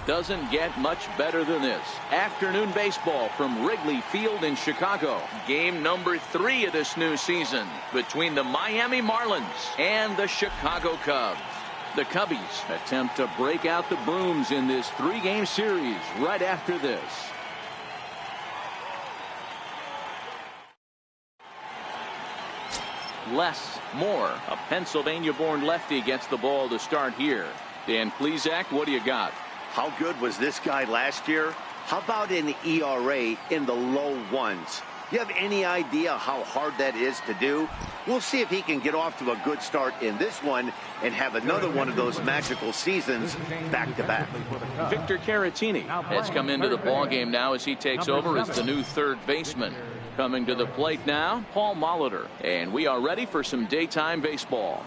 Doesn't get much better than this. Afternoon baseball from Wrigley Field in Chicago. Game number 3 of this new season between the Miami Marlins and the Chicago Cubs. The Cubbies attempt to break out the brooms in this 3-game series right after this. Less, more. A Pennsylvania-born lefty gets the ball to start here. Dan Plesac, what do you got? How good was this guy last year? How about an ERA in the low ones? You have any idea how hard that is to do? We'll see if he can get off to a good start in this one and have another one of those magical seasons back-to-back. Victor Caratini has come into the ballgame now as he takes over as the new third baseman. Coming to the plate now, Paul Molitor. And we are ready for some daytime baseball.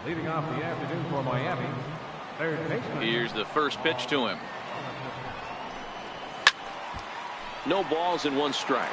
Leading off the afternoon for Miami, third baseman. Here's the first pitch to him. No balls and 1 strike.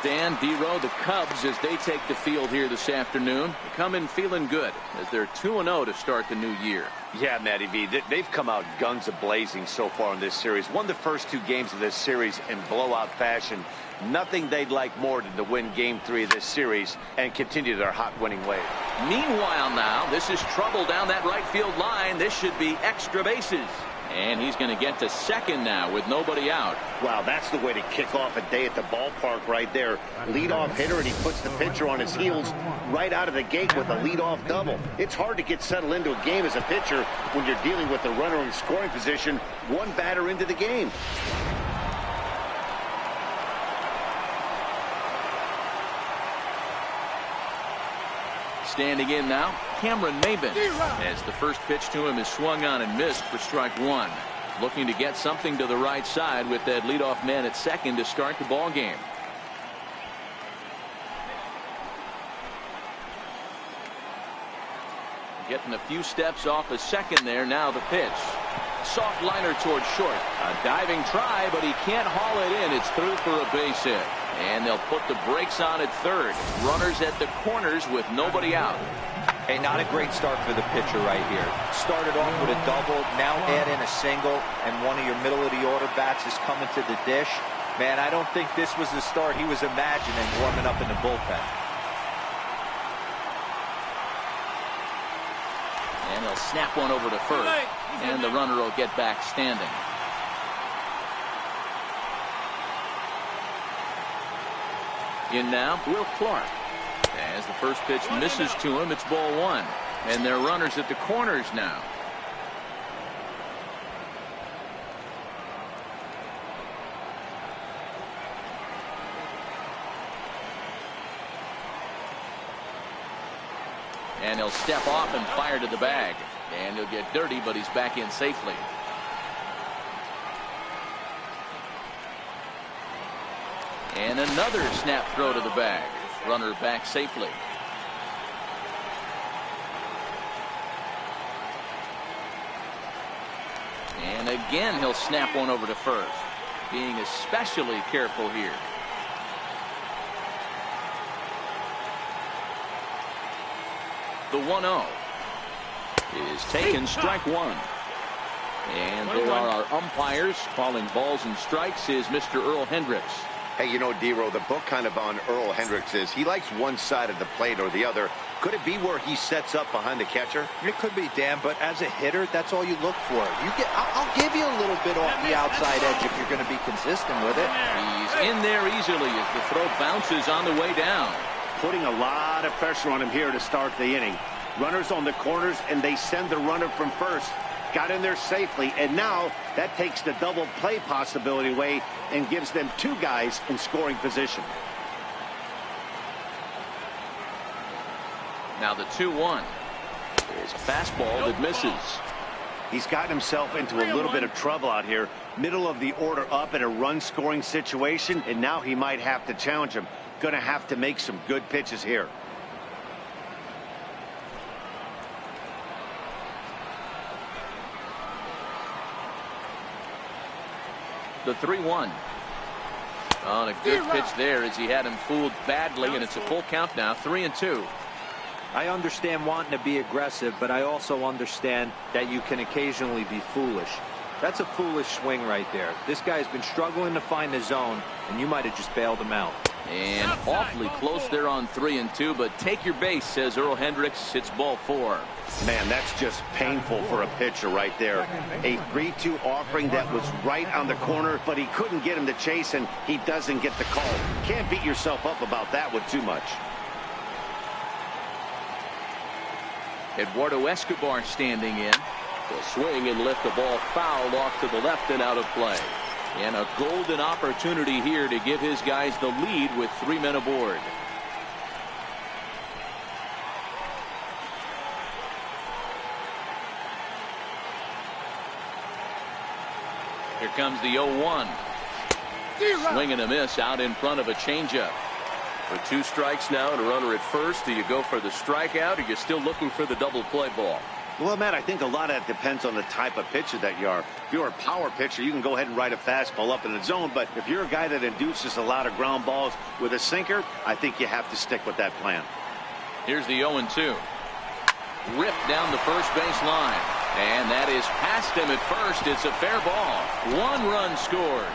Dan, D-Row, the Cubs, as they take the field here this afternoon, come in feeling good as they're 2-0 to start the new year. Yeah, Matty V, they've come out guns a-blazing so far in this series. Won the first 2 games of this series in blowout fashion. Nothing they'd like more than to win Game 3 of this series and continue their hot winning way. Meanwhile now, this is trouble down that right field line. This should be extra bases. And he's going to get to second now with nobody out. Wow, that's the way to kick off a day at the ballpark right there. Leadoff hitter, and he puts the pitcher on his heels right out of the gate with a leadoff double. It's hard to get settled into a game as a pitcher when you're dealing with the runner in scoring position 1 batter into the game. Standing in now, Cameron Maybin, as the first pitch to him is swung on and missed for strike 1. Looking to get something to the right side with that leadoff man at second to start the ball game. Getting a few steps off a second there. Now the pitch. Soft liner towards short. A diving try, but he can't haul it in. It's through for a base hit. And they'll put the brakes on at third. Runners at the corners with nobody out. Hey, not a great start for the pitcher right here. Started off with a double, now add in a single, and one of your middle-of-the-order bats is coming to the dish. Man, I don't think this was the start he was imagining warming up in the bullpen. And he'll snap one over to first. And the runner will get back standing. In now, Will Clark. As the first pitch misses to him, it's ball 1. And they're runners at the corners now. And he'll step off and fire to the bag. And he'll get dirty, but he's back in safely. And another snap throw to the bag. Runner back safely. And again he'll snap one over to first. Being especially careful here. The 1-0 is taken, strike 1. And there are our umpires calling balls and strikes is Mr. Earl Hendricks. Hey, you know, D-Row, the book kind of on Earl Hendricks is he likes one side of the plate or the other. Could it be where he sets up behind the catcher? It could be, Dan, but as a hitter, that's all you look for. I'll give you a little bit off the outside edge if you're going to be consistent with it. He's in there easily as the throw bounces on the way down. Putting a lot of pressure on him here to start the inning. Runners on the corners, and they send the runner from first. Got in there safely, and now that takes the double play possibility away and gives them 2 guys in scoring position. Now the 2-1 is a fastball that misses. He's gotten himself into a little bit of trouble out here. Middle of the order up in a run scoring situation, and now he might have to challenge him. Going to have to make some good pitches here. The 3-1 on a good pitch there as he had him fooled badly, and it's a full count now, 3-2. I understand wanting to be aggressive, but I also understand that you can occasionally be foolish. That's a foolish swing right there. This guy's been struggling to find the zone, and you might have just bailed him out. And awfully close there on 3-2, but take your base, says Earl Hendricks. It's ball 4. Man, that's just painful for a pitcher right there. A 3-2 offering that was right on the corner, but he couldn't get him to chase, and he doesn't get the call. Can't beat yourself up about that one too much. Eduardo Escobar standing in. Will swing and lift the ball foul off to the left and out of play. And a golden opportunity here to give his guys the lead with 3 men aboard. Here comes the 0-1. Swing and a miss out in front of a changeup. With 2 strikes now and a runner at first, do you go for the strikeout, or are you still looking for the double play ball? Well, Matt, I think a lot of that depends on the type of pitcher that you are. If you're a power pitcher, you can go ahead and ride a fastball up in the zone. But if you're a guy that induces a lot of ground balls with a sinker, I think you have to stick with that plan. Here's the 0-2. Ripped down the first base line. And that is past him at first. It's a fair ball. 1 run scores.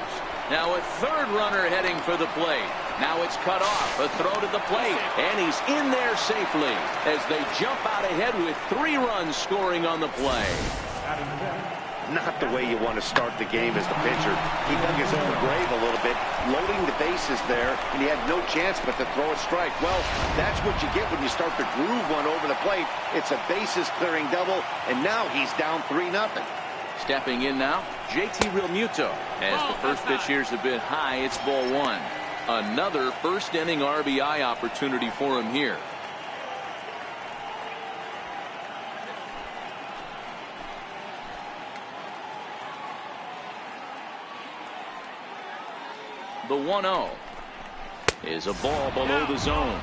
Now a 3rd runner heading for the plate. Now it's cut off. A throw to the plate. And he's in there safely as they jump out ahead with 3 runs scoring on the play. Not the way you want to start the game as the pitcher. He dug his own grave a little bit, loading the bases there, and he had no chance but to throw a strike. Well, that's what you get when you start to groove one over the plate. It's a bases-clearing double, and now he's down 3-0. Stepping in now, JT Realmuto. As the first pitch here's a bit high, it's ball 1. Another first-inning RBI opportunity for him here. The 1-0 is a ball below the zone.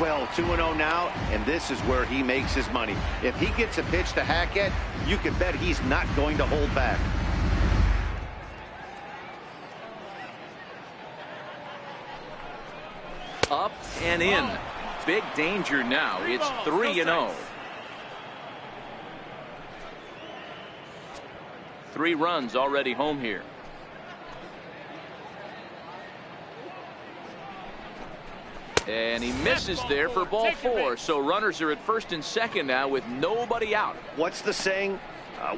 Well, 2-0 now, and this is where he makes his money. If he gets a pitch to hack at, you can bet he's not going to hold back. Up and in. Big danger now. It's 3-0. 3 runs already home here. And he misses there for ball 4. So runners are at first and second now with nobody out. What's the saying?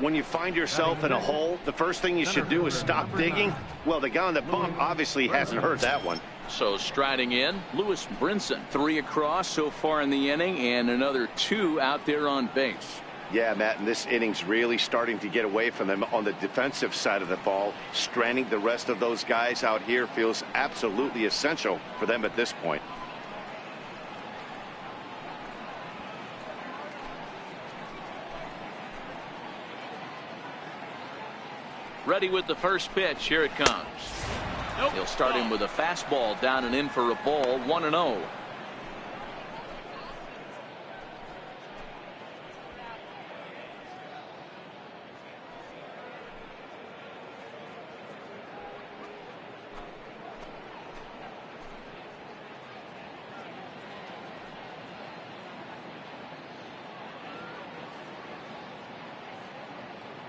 When you find yourself in a hole, the first thing you should do is stop digging. Well, the guy on the bump obviously hasn't heard that one. So striding in, Lewis Brinson. 3 across so far in the inning, and another 2 out there on base. Yeah, Matt, and this inning's really starting to get away from them on the defensive side of the ball. Stranding the rest of those guys out here feels absolutely essential for them at this point. Ready with the first pitch. Here it comes. He'll start him with a fastball down and in for a ball. 1-0.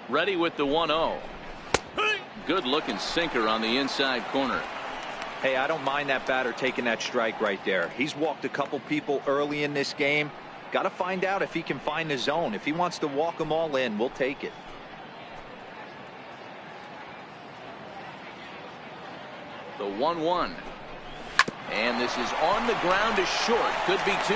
Ready with the 1-0. Good looking sinker on the inside corner. Hey, I don't mind that batter taking that strike right there. He's walked a couple people early in this game. Got to find out if he can find the zone. If he wants to walk them all in, we'll take it. The 1-1. And this is on the ground to short. Could be 2.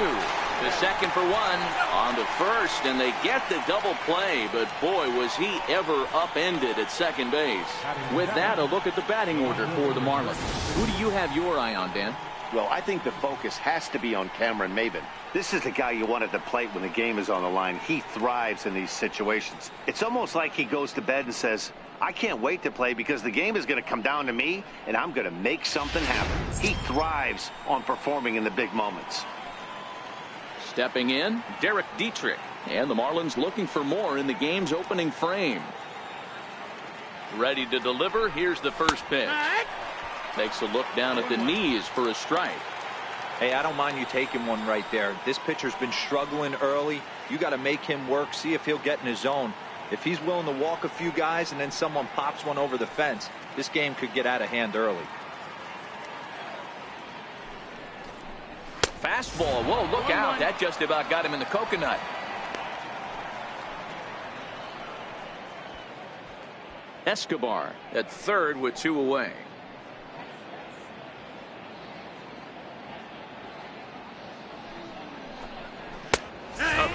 The second for 1. On to first, and they get the double play. But boy, was he ever upended at second base. With that, a look at the batting order for the Marlins. Who do you have your eye on, Dan? Well, I think the focus has to be on Cameron Maybin. This is the guy you want at the plate when the game is on the line. He thrives in these situations. It's almost like he goes to bed and says, I can't wait to play because the game is going to come down to me, and I'm going to make something happen. He thrives on performing in the big moments. Stepping in, Derek Dietrich. And the Marlins looking for more in the game's opening frame. Ready to deliver. Here's the first pitch. Takes a look down at the knees for a strike. Hey, I don't mind you taking one right there. This pitcher's been struggling early. You got to make him work, see if he'll get in his zone. If he's willing to walk a few guys and then someone pops one over the fence, this game could get out of hand early. Fastball. Whoa, look out. That just about got him in the coconut. Escobar at third with 2 away.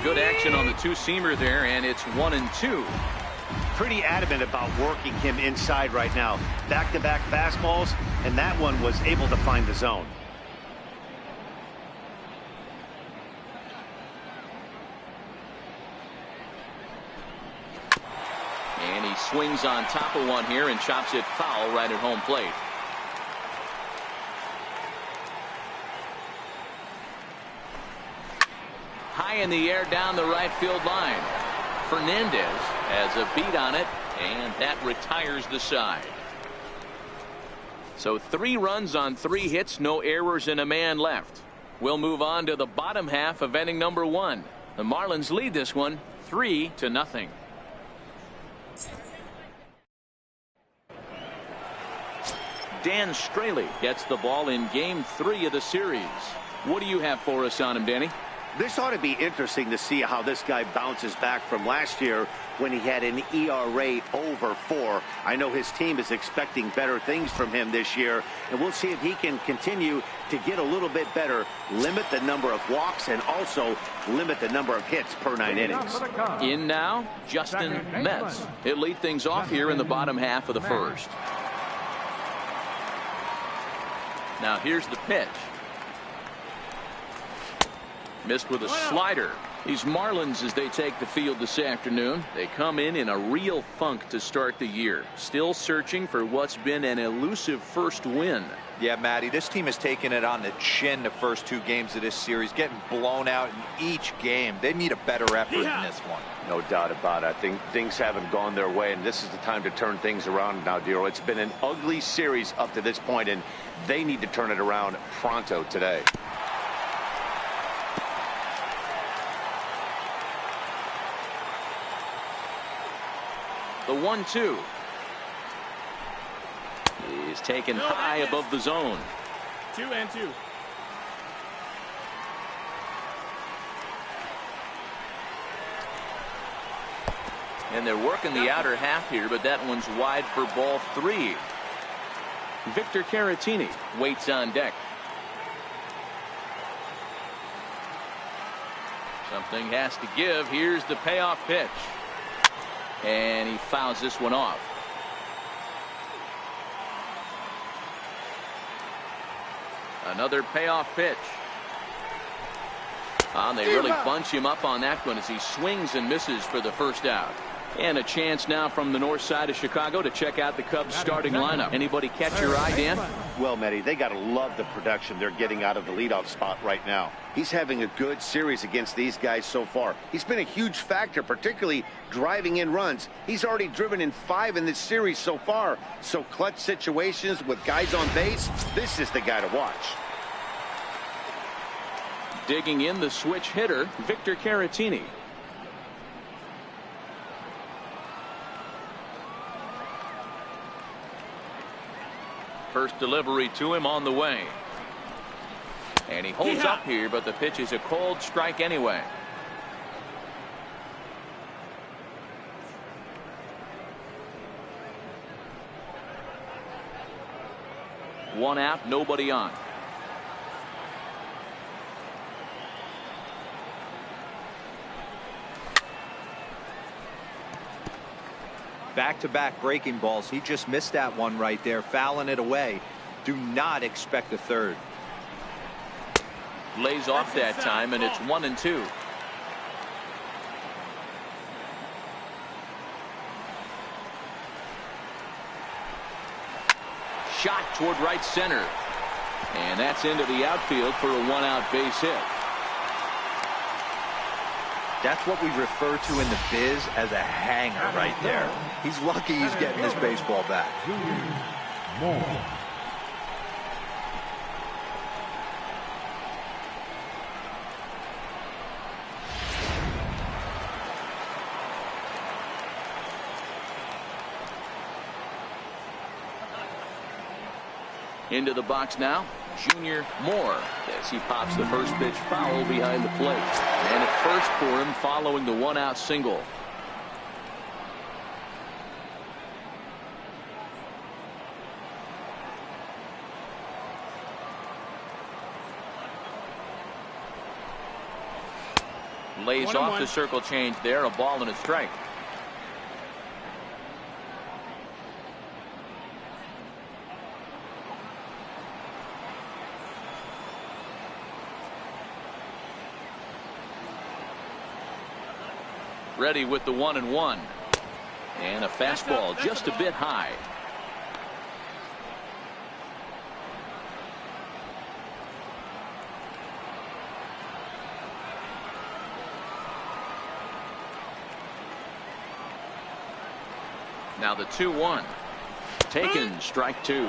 Good action on the two-seamer there, and it's 1-2. Pretty adamant about working him inside right now. Back-to-back fastballs, and that one was able to find the zone. And he swings on top of one here and chops it foul right at home plate. High in the air down the right field line. Fernandez has a beat on it, and that retires the side. So 3 runs on 3 hits, no errors, and a man left. We'll move on to the bottom half of inning number 1. The Marlins lead this one 3-0. Dan Straley gets the ball in game 3 of the series. What do you have for us on him, Danny? This ought to be interesting to see how this guy bounces back from last year when he had an ERA over 4. I know his team is expecting better things from him this year, and we'll see if he can continue to get a little bit better, limit the number of walks, and also limit the number of hits per 9 innings. In now, Justin Metz. He'll lead things off here in the bottom half of the first. Now here's the pitch. Missed with a slider. These Marlins, as they take the field this afternoon, they come in a real funk to start the year. Still searching for what's been an elusive first win. Yeah, Matty, this team has taken it on the chin the first 2 games of this series, getting blown out in each game. They need a better effort in this one. No doubt about it. I think things haven't gone their way, and this is the time to turn things around now, Dero. It's been an ugly series up to this point, and they need to turn it around pronto today. The 1-2 is taken high above the zone. 2-2. And they're working the outer half here, but that one's wide for ball 3. Victor Caratini waits on deck. Something has to give. Here's the payoff pitch. And he fouls this one off. Another payoff pitch. And they really bunch him up on that one as he swings and misses for the first out. And a chance now from the north side of Chicago to check out the Cubs starting lineup. Anybody catch your eye, Dan? Well, Matty, they got to love the production they're getting out of the leadoff spot right now. He's having a good series against these guys so far. He's been a huge factor, particularly driving in runs. He's already driven in 5 in this series so far. So clutch situations with guys on base, this is the guy to watch. Digging in the switch hitter, Victor Caratini. First delivery to him on the way. And he holds up here, but the pitch is a cold strike anyway. One out, nobody on. Back-to-back breaking balls. He just missed that one right there, fouling it away. Do not expect a third. Lays off that time, and it's 1-2. Shot toward right center. And that's into the outfield for a 1-out base hit. That's what we refer to in the biz as a hanger right there. He's lucky he's getting this baseball back. Into the box now, Junior Moore, as he pops the first pitch foul behind the plate. And at first for him following the one-out single. Lays off the circle change there, a ball and a strike. Ready with the 1-1. And a fastball just a bit high. Now the 2-1. Taken, strike two.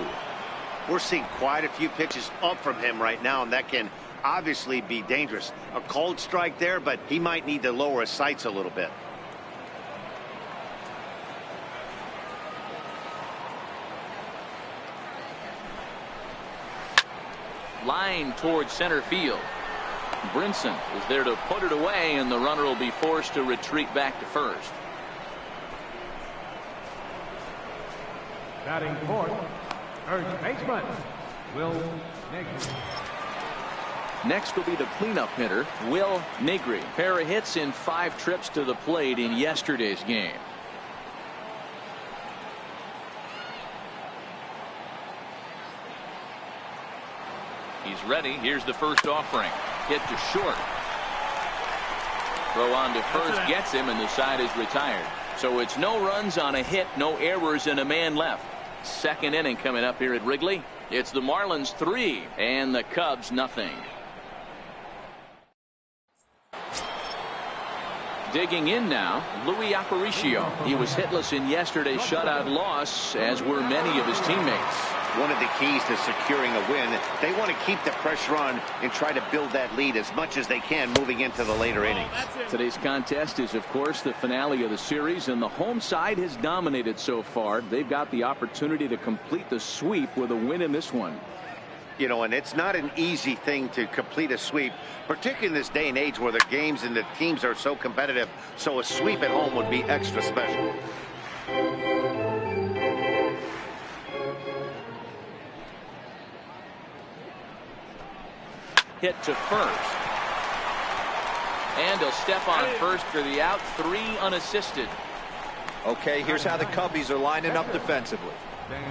We're seeing quite a few pitches up from him right now, and that can obviously be dangerous. A cold strike there, but he might need to lower his sights a little bit. Line towards center field. Brinson is there to put it away, and the runner will be forced to retreat back to first. Batting fourth, first baseman, Will Negri. Next will be the cleanup hitter, Will Negri. Pair of hits in 5 trips to the plate in yesterday's game. He's ready. Here's the first offering. Hit to short. Throw on to first gets him, and the side is retired. So it's no runs on a hit, no errors, and a man left. Second inning coming up here at Wrigley. It's the Marlins 3 and the Cubs nothing. Digging in now, Luis Aparicio. He was hitless in yesterday's shutout loss, as were many of his teammates. One of the keys to securing a win, they want to keep the pressure on and try to build that lead as much as they can moving into the later innings. Today's contest is, of course, the finale of the series, and the home side has dominated so far. They've got the opportunity to complete the sweep with a win in this one. You know, and it's not an easy thing to complete a sweep, particularly in this day and age where the games and the teams are so competitive. So a sweep at home would be extra special. Hit to first. And he'll step on first for the out. 3 unassisted. Okay, here's how the Cubbies are lining up defensively.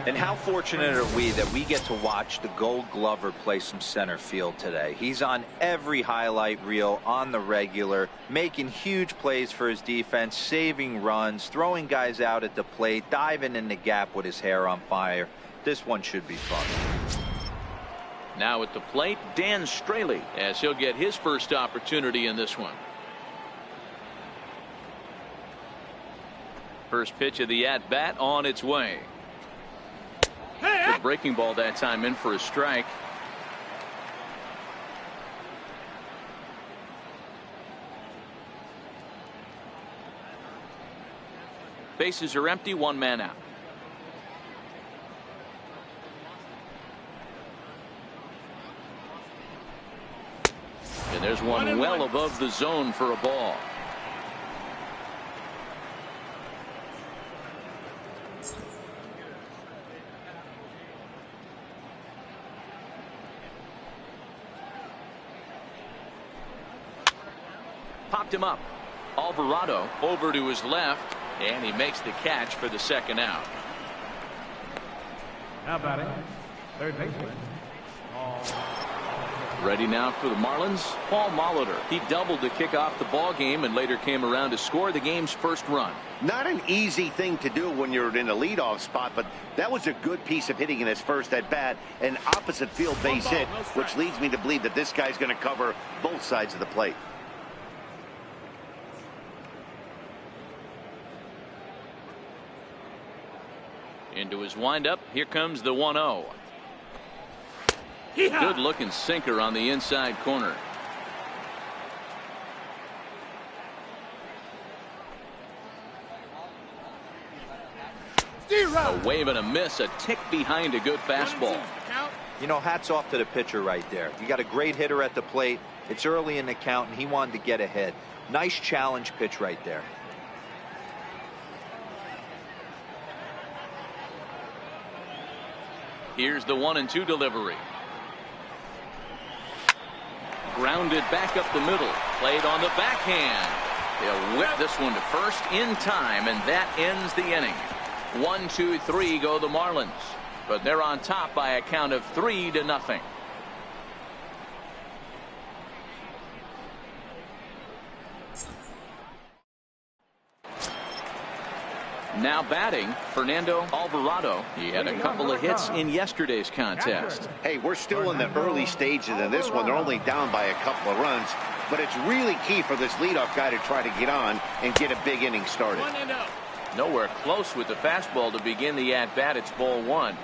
And how fortunate are we that we get to watch the Gold Glover play some center field today. He's on every highlight reel on the regular, making huge plays for his defense, saving runs, throwing guys out at the plate, diving in the gap with his hair on fire. This one should be fun. Now at the plate, Dan Straley, as he'll get his first opportunity in this one. First pitch of the at-bat on its way. The breaking ball that time in for a strike. Bases are empty, 1 man out. And there's one well above the zone for a ball. Popped him up. Alvarado over to his left, and he makes the catch for the second out. Now batting, third baseman. Ready now for the Marlins, Paul Molitor. He doubled to kick off the ball game and later came around to score the game's first run. Not an easy thing to do when you're in a leadoff spot, but that was a good piece of hitting in his first at bat, an opposite field base hit, which leads me to believe that this guy's going to cover both sides of the plate. Into his windup, here comes the 1-0. Good looking sinker on the inside corner. A wave and a miss, a tick behind a good fastball. You know, hats off to the pitcher right there. You got a great hitter at the plate. It's early in the count, and he wanted to get ahead. Nice challenge pitch right there. Here's the 1-2 delivery. Grounded back up the middle. Played on the backhand. They'll whip this one to first in time, and that ends the inning. 1, 2, 3 go the Marlins, but they're on top by a count of 3-0. Now batting, Fernando Alvarado. He had a couple of hits in yesterday's contest. Hey, we're still in the early stages of this one. They're only down by a couple of runs, but it's really key for this leadoff guy to try to get on and get a big inning started. Nowhere close with the fastball to begin the at-bat. It's ball one.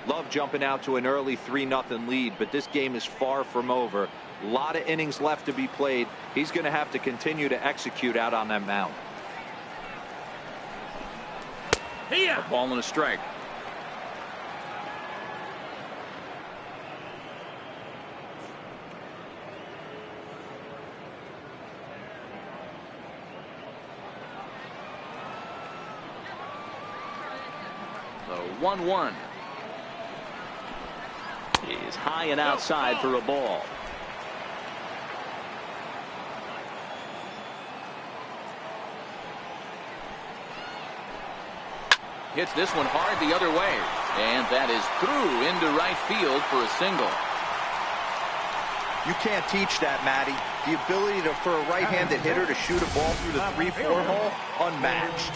Love jumping out to an early 3-0 lead, but this game is far from over. A lot of innings left to be played. He's going to have to continue to execute out on that mound. A ball and a strike. The 1-1 is high and outside for a ball. Hits this one hard the other way, and that is through into right field for a single. You can't teach that, Matty. The ability for a right-handed hitter to shoot a ball through the 3-4 hole, unmatched.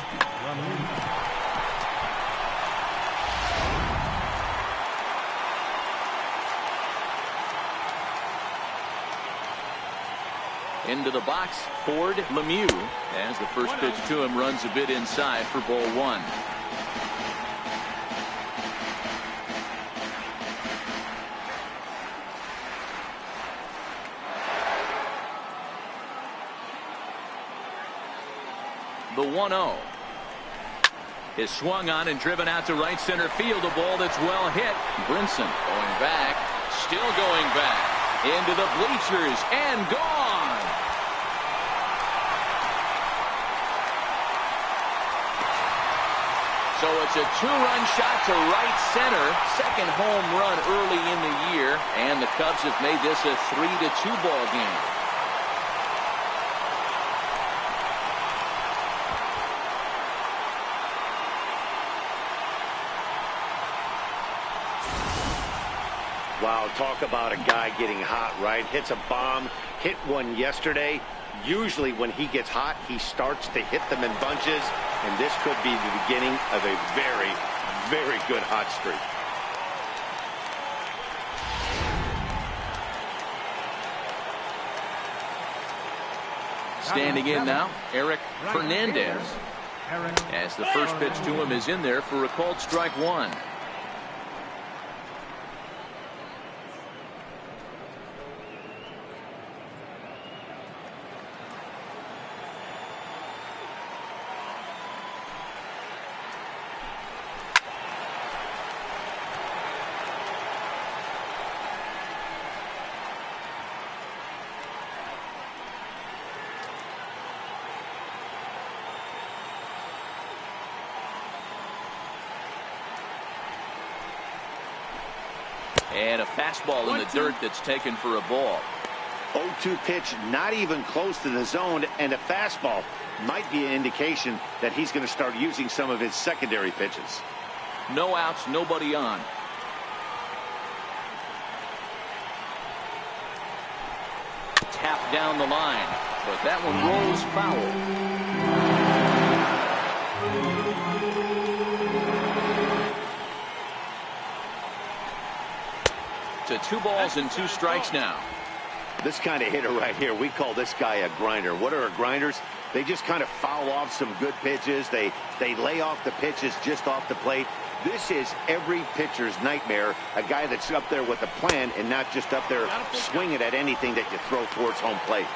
Into the box, Ford Lemieux, as the first pitch to him runs a bit inside for ball one. The 1-0 is swung on and driven out to right center field. A ball that's well hit. Brinson going back, still going back into the bleachers and gone. So it's a two-run shot to right center. Second home run early in the year, and the Cubs have made this a 3-2 ball game. Wow, talk about a guy getting hot, right? Hits a bomb, hit one yesterday. Usually when he gets hot, he starts to hit them in bunches, and this could be the beginning of a very, very good hot streak. Standing in now, Eric Fernandez, as the first pitch to him is in there for a called strike one. And a fastball in the dirt that's taken for a ball. 0-2 pitch, not even close to the zone, and a fastball might be an indication that he's going to start using some of his secondary pitches. No outs, nobody on. Tap down the line, but that one rolls foul. To 2 balls and 2 strikes now. This kind of hitter right here, we call this guy a grinder. What are grinders? They just kind of foul off some good pitches. They lay off the pitches just off the plate. This is every pitcher's nightmare, a guy that's up there with a plan and not just up there swinging at anything that you throw towards home plate.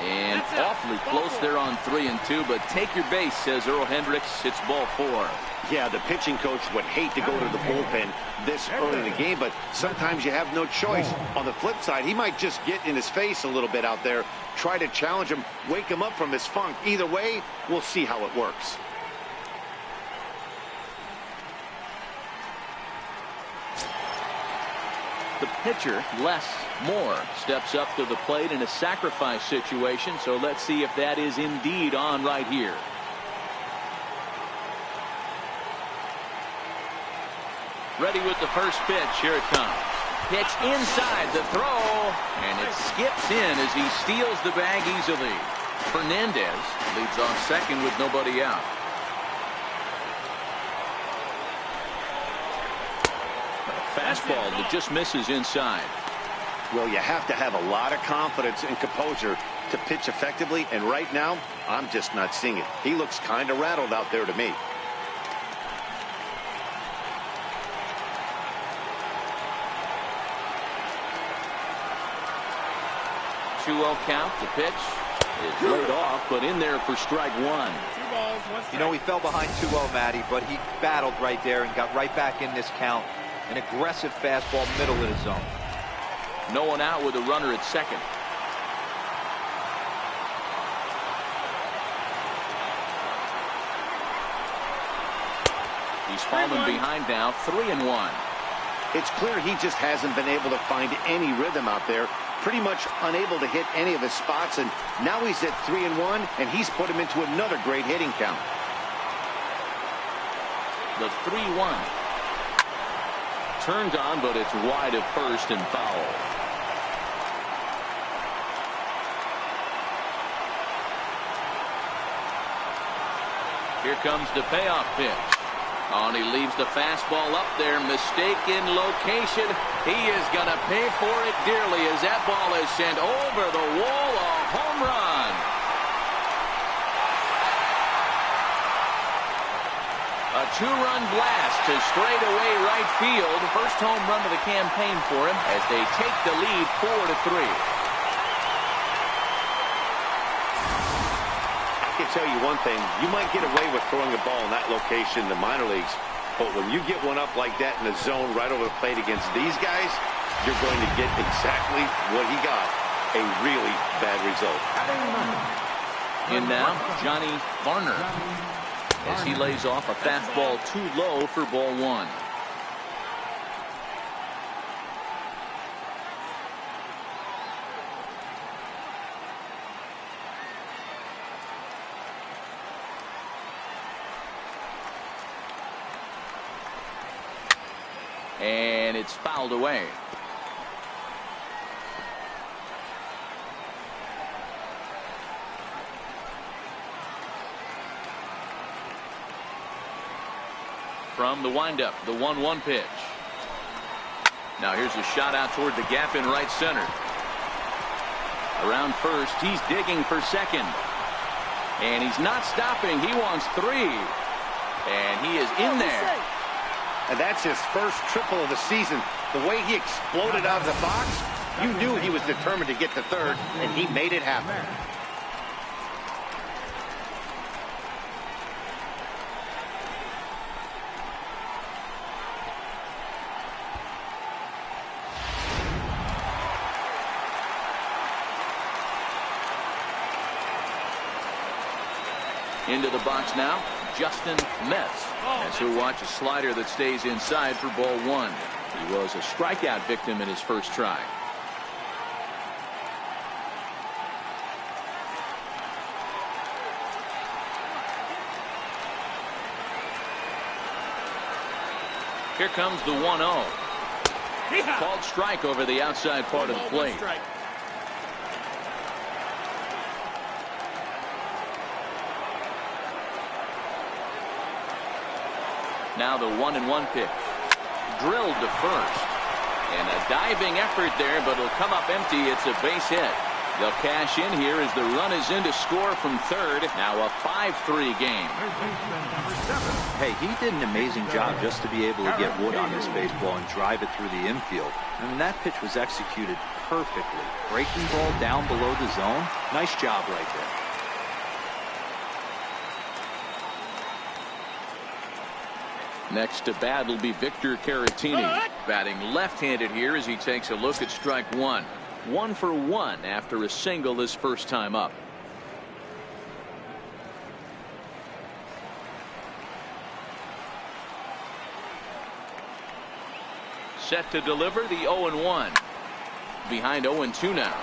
And awfully close there on 3-2, but take your base, says Earl Hendricks. It's ball 4. Yeah, the pitching coach would hate to go to the bullpen this early in the game, but sometimes you have no choice. On the flip side, he might just get in his face a little bit out there, try to challenge him, wake him up from his funk. Either way, we'll see how it works. The pitcher, Les Moore, steps up to the plate in a sacrifice situation, so let's see if that is indeed on right here. Ready with the first pitch. Here it comes. Pitch inside the throw, and it skips in as he steals the bag easily. Fernandez leads off second with nobody out. Fastball that just misses inside. Well, you have to have a lot of confidence and composure to pitch effectively, and right now, I'm just not seeing it. He looks kind of rattled out there to me. Count. The pitch is laid off, but in there for strike 1. 2 balls, 1 strike. You know, he fell behind 2-0, Matty, but he battled right there and got right back in this count. An aggressive fastball, middle of the zone. No one out with a runner at second. He's fallen behind now, 3-1. It's clear he just hasn't been able to find any rhythm out there. Pretty much unable to hit any of his spots, and now he's at 3-1, and he's put him into another great hitting count. The 3-1. Turned on, but it's wide of first and foul. Here comes the payoff pitch. Oh, and he leaves the fastball up there. Mistaken location. He is going to pay for it dearly as that ball is sent over the wall. A home run. A 2-run blast to straightaway right field. First home run of the campaign for him as they take the lead 4-3. I can tell you one thing, you might get away with throwing a ball in that location in the minor leagues, but when you get one up like that in the zone right over the plate against these guys, you're going to get exactly what he got, a really bad result. In now, Johnny Varner, as he lays off a fastball too low for ball 1. And it's fouled away. From the windup, the 1-1 pitch. Now here's a shot out toward the gap in right center. Around first, he's digging for second. And he's not stopping. He wants 3. And he is in there. And that's his first triple of the season. The way he exploded out of the box, you knew he was determined to get to third, and he made it happen. Into the box now, Justin Metz, as he'll watch a slider that stays inside for ball 1. He was a strikeout victim in his first try. Here comes the 1-0. Called strike over the outside part of the plate. Now the 1-1 pitch. Drilled to first. And a diving effort there, but it'll come up empty. It's a base hit. They'll cash in here as the run is in to score from third. Now a 5-3 game. Hey, he did an amazing job just to be able to get wood on this baseball and drive it through the infield. I mean, that pitch was executed perfectly. Breaking ball down below the zone. Nice job right there. Next to bat will be Victor Caratini. Batting left-handed here as he takes a look at strike one. 1 for 1 after a single his first time up. Set to deliver the 0-1. Behind 0-2 now.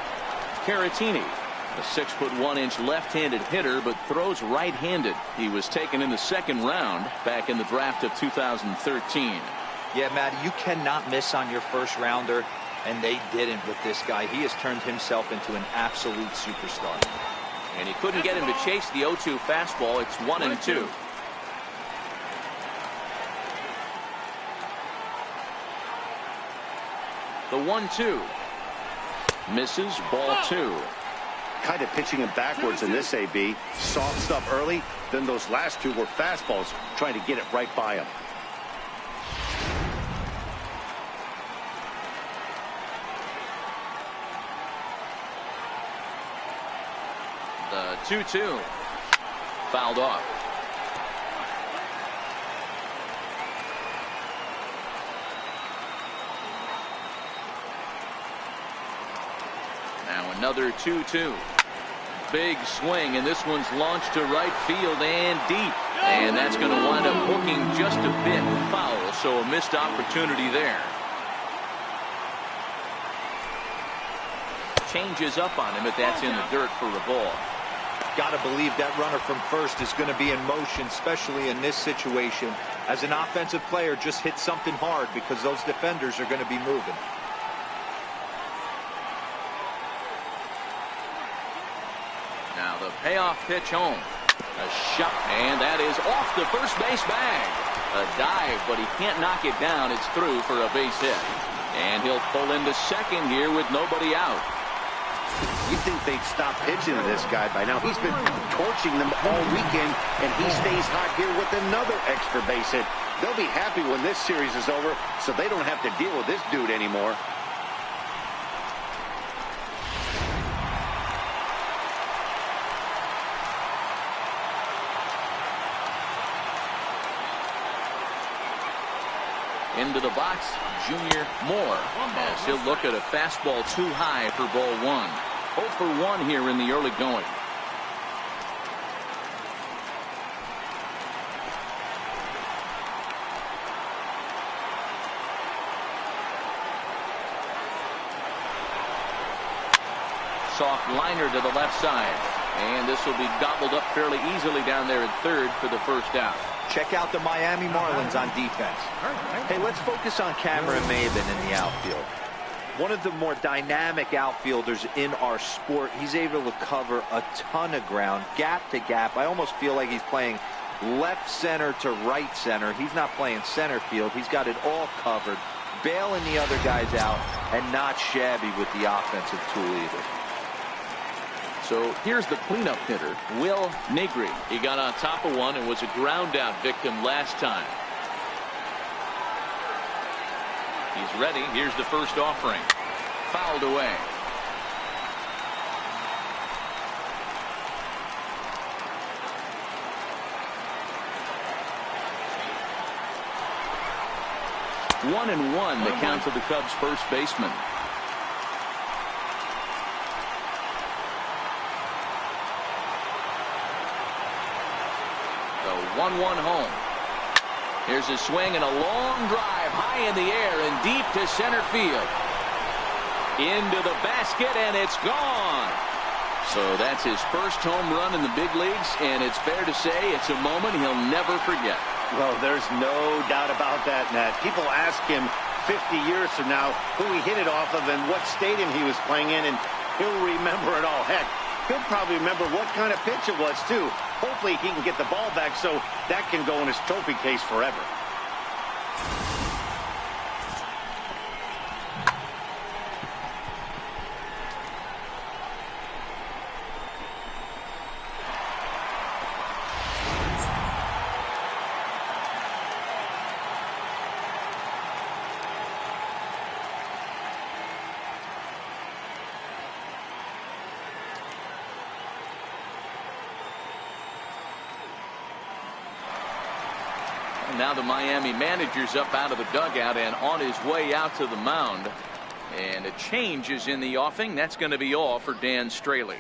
Caratini, a 6'1" left-handed hitter, but throws right-handed. He was taken in the second round back in the draft of 2013. Yeah, Matt, you cannot miss on your first rounder, and they didn't with this guy. He has turned himself into an absolute superstar. And he couldn't get him to chase the 0-2 fastball. It's 1-2. The 1-2 misses, ball 2. Kind of pitching him backwards in this AB. Soft stuff early, then those last two were fastballs, trying to get it right by him. The 2-2 fouled off. Now another 2-2. Big swing, and this one's launched to right field and deep. And that's going to wind up hooking just a bit foul, so a missed opportunity there. Changes up on him, but that's in the dirt for the ball. Got to believe that runner from first is going to be in motion, especially in this situation. As an offensive player, just hit something hard because those defenders are going to be moving. Now the payoff pitch home. A shot, and that is off the first base bag. A dive, but he can't knock it down. It's through for a base hit. And he'll pull into second here with nobody out. You'd think they'd stop pitching to this guy by now. He's been torching them all weekend, and he stays hot here with another extra base hit. They'll be happy when this series is over, so they don't have to deal with this dude anymore. Into the box, Junior Moore, as he'll look at a fastball too high for ball 1. 0 for 1 here in the early going. Soft liner to the left side, and this will be gobbled up fairly easily down there at third for the first out. Check out the Miami Marlins on defense. Hey, let's focus on Cameron Maybin in the outfield. One of the more dynamic outfielders in our sport. He's able to cover a ton of ground, gap to gap. I almost feel like he's playing left center to right center. He's not playing center field. He's got it all covered, bailing the other guys out, and not shabby with the offensive tool either. So here's the cleanup hitter, Will Negri. He got on top of one and was a ground out victim last time. He's ready. Here's the first offering. Fouled away. One and one, the count to the Cubs' first baseman. The 1-1 home. Here's a swing and a long drive high in the air and deep to center field. Into the basket, and it's gone. So that's his first home run in the big leagues, and it's fair to say it's a moment he'll never forget. Well, there's no doubt about that, Matt. People ask him 50 years from now who he hit it off of and what stadium he was playing in, and he'll remember it all. Heck, he'll probably remember what kind of pitch it was, too. Hopefully he can get the ball back so that can go in his trophy case forever. now the Miami manager's up out of the dugout and on his way out to the mound. And a change is in the offing. That's going to be all for Dan Straley.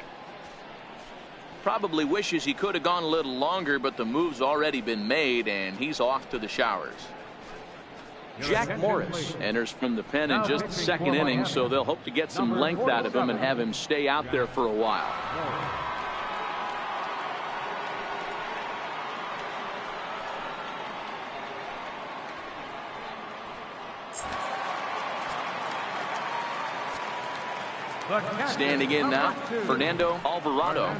Probably wishes he could have gone a little longer, but the move's already been made, and he's off to the showers. Jack Morris enters from the pen in just the second inning, so they'll hope to get some length out of him and have him stay out there for a while. Standing in now, Fernando Alvarado.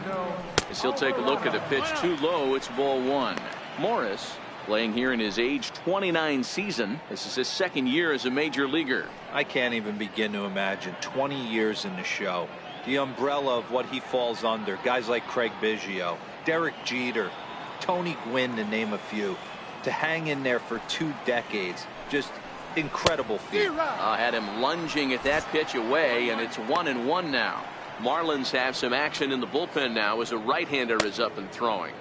As he'll take a look at a pitch too low, it's ball one. Morris playing here in his age 29 season. This is his second year as a major leaguer. I can't even begin to imagine 20 years in the show. The umbrella of what he falls under. Guys like Craig Biggio, Derek Jeter, Tony Gwynn, to name a few. To hang in there for 2 decades. Just incredible feat. Had him lunging at that pitch away, and it's 1-1 now. Marlins have some action in the bullpen now as a right-hander is up and throwing.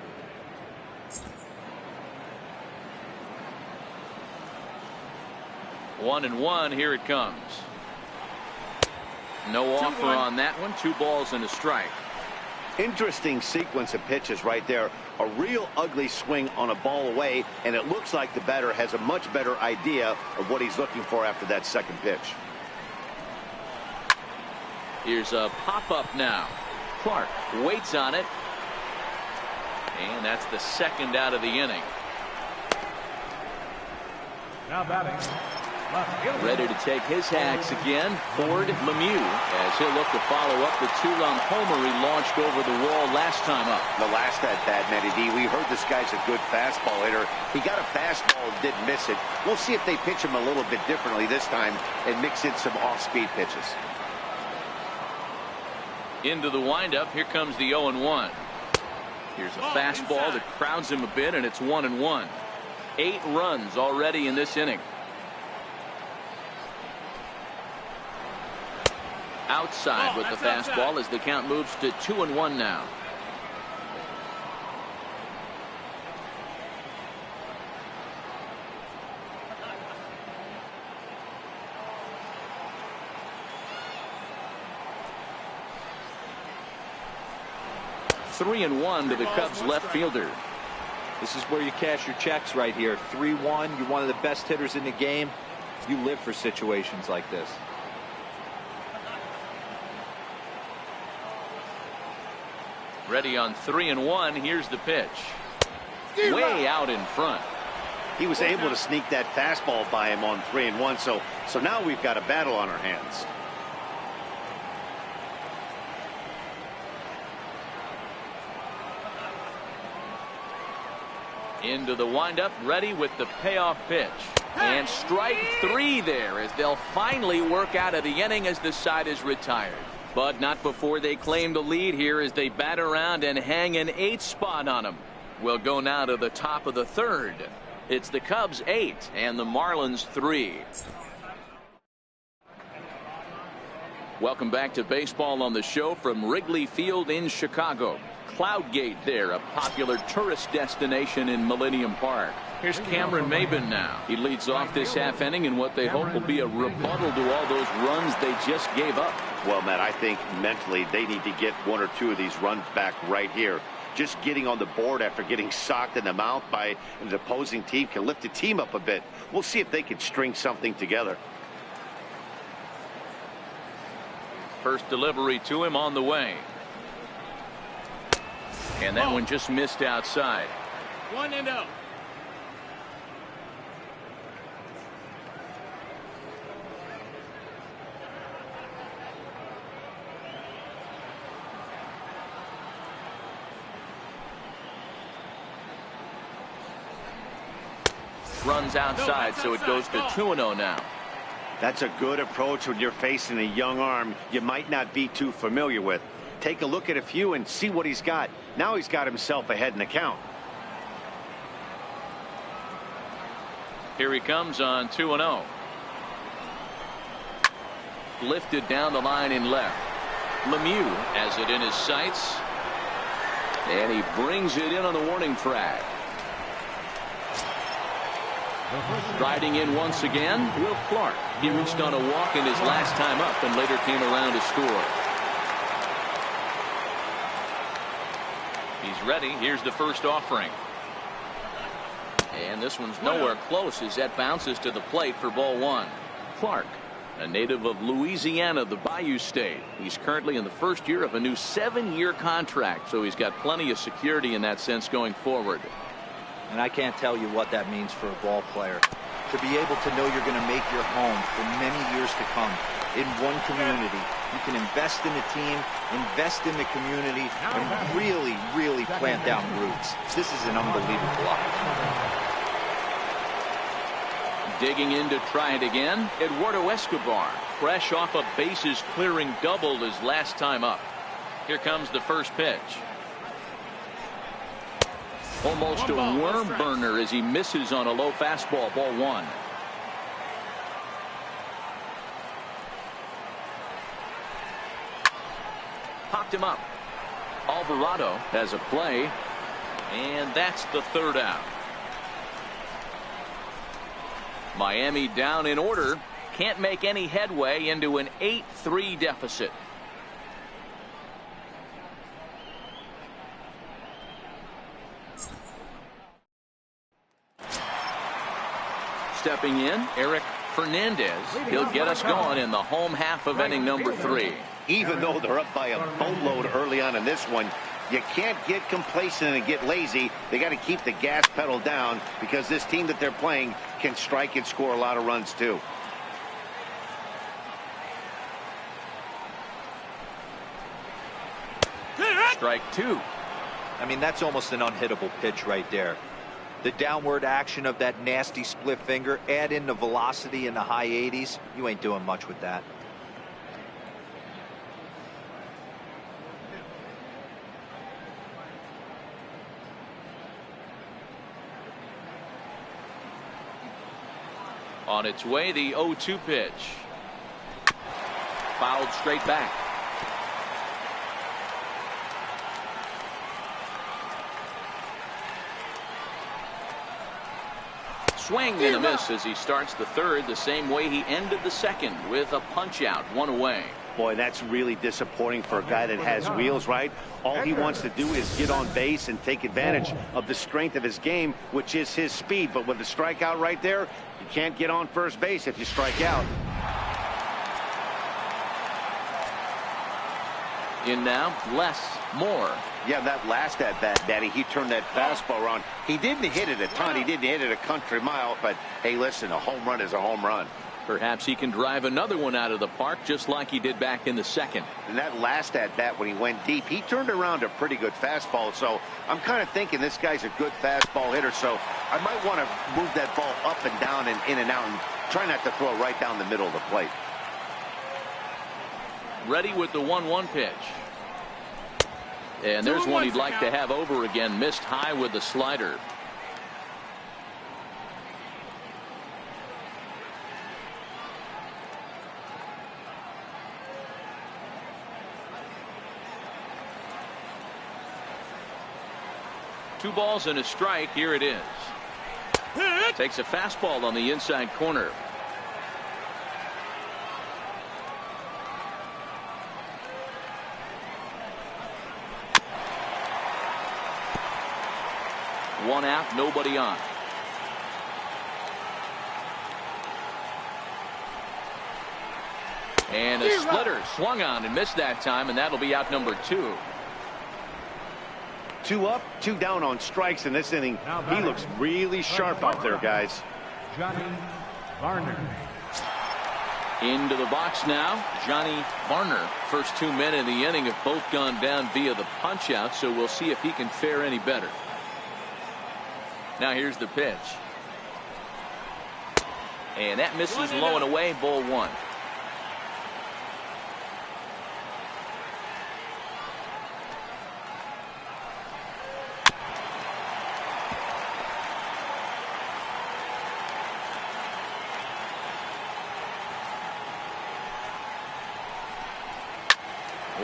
One and one, here it comes. No offer on that one. 2 balls and a strike. Interesting sequence of pitches right there. A real ugly swing on a ball away, and it looks like the batter has a much better idea of what he's looking for after that second pitch. Here's a pop-up now. Clark waits on it. And that's the second out of the inning. Now batting. Ready to take his hacks again, Ford Lemieux, as he'll look to follow up the 2-run homer he launched over the wall last time up. The last at bat, Matty D, we heard this guy's a good fastball hitter. He got a fastball and didn't miss it. We'll see if they pitch him a little bit differently this time and mix in some off-speed pitches. Into the windup, here comes the 0-1. Here's a fastball that crowds him a bit, and it's 1-1. 8 runs already in this inning. Outside with the fastball as the count moves to 2-1 now. Three and one to the Cubs left fielder. This is where you cash your checks right here. 3-1. You're one of the best hitters in the game. You live for situations like this. Ready on 3-1. Here's the pitch. Way out in front. He was able to sneak that fastball by him on 3-1. So now we've got a battle on our hands. Into the windup, ready with the payoff pitch. And strike 3 there as they'll finally work out of the inning as the side is retired. But not before they claim the lead here as they bat around and hang an 8th spot on them. We'll go now to the top of the 3rd. It's the Cubs 8 and the Marlins 3. Welcome back to baseball on the show from Wrigley Field in Chicago. Cloudgate there, a popular tourist destination in Millennium Park. Here's Cameron Maybin now. He leads off this half inning in what they hope will be a rebuttal to all those runs they just gave up. Well, Matt, I think mentally they need to get 1 or 2 of these runs back right here. Just getting on the board after getting socked in the mouth by an opposing team can lift the team up a bit. We'll see if they can string something together. First delivery to him on the way. And that one just missed outside. 1-0. Runs outside, so it goes to 2-0 now. That's a good approach when you're facing a young arm you might not be too familiar with. Take a look at a few and see what he's got. Now he's got himself ahead in the count. Here he comes on 2-0. Lifted down the line in left. Lemieux has it in his sights. And he brings it in on the warning track. Riding in once again, Will Clark. He reached on a walk in his last time up and later came around to score. He's ready. Here's the first offering. And this one's nowhere close as that bounces to the plate for ball one. Clark, a native of Louisiana, the Bayou State. He's currently in the first year of a new 7-year contract, so he's got plenty of security in that sense going forward. And I can't tell you what that means for a ball player. To be able to know you're going to make your home for many years to come in one community. You can invest in the team, invest in the community, and really, really plant down roots. This is an unbelievable opportunity. Digging in to try it again, Eduardo Escobar, fresh off a bases clearing double his last time up. Here comes the first pitch. Almost a worm burner as he misses on a low fastball, ball one. Popped him up. Alvarado has a play, and that's the third out. Miami down in order, can't make any headway into an 8-3 deficit. Stepping in, Eric Fernandez. He'll get us going in the home half of inning number 3. Even though they're up by a boatload early on in this one, you can't get complacent and get lazy. They got to keep the gas pedal down because this team that they're playing can strike and score a lot of runs too. Strike 2. I mean, that's almost an unhittable pitch right there. The downward action of that nasty split finger, add in the velocity in the high 80s, you ain't doing much with that. On its way, the 0-2 pitch. Fouled straight back. Swing and a miss as he starts the third the same way he ended the second with a punch out, one away. Boy, that's really disappointing for a guy that has wheels, right? All he wants to do is get on base and take advantage of the strength of his game, which is his speed. But with the strikeout right there, you can't get on first base if you strike out. In now, less, more. Yeah, that last at bat, Daddy, he turned that fastball around. He didn't hit it a ton. He didn't hit it a country mile. But, hey, listen, a home run is a home run. Perhaps he can drive another one out of the park just like he did back in the second. And that last at bat when he went deep, he turned around a pretty good fastball. So I'm kind of thinking this guy's a good fastball hitter. So I might want to move that ball up and down and in and out and try not to throw it right down the middle of the plate. Ready with the 1-1 pitch. And there's one he'd like to have over again. Missed high with the slider. Two balls and a strike. Here it is. Takes a fastball on the inside corner. One out, nobody on. And a splitter swung on and missed that time, and that'll be out number 2. 2 up, 2 down on strikes in this inning. He looks really sharp out there, guys. Johnny Varner. Into the box now, Johnny Varner. First 2 men in the inning have both gone down via the punch out, so we'll see if he can fare any better. Now here's the pitch. And that misses low and away, ball 1.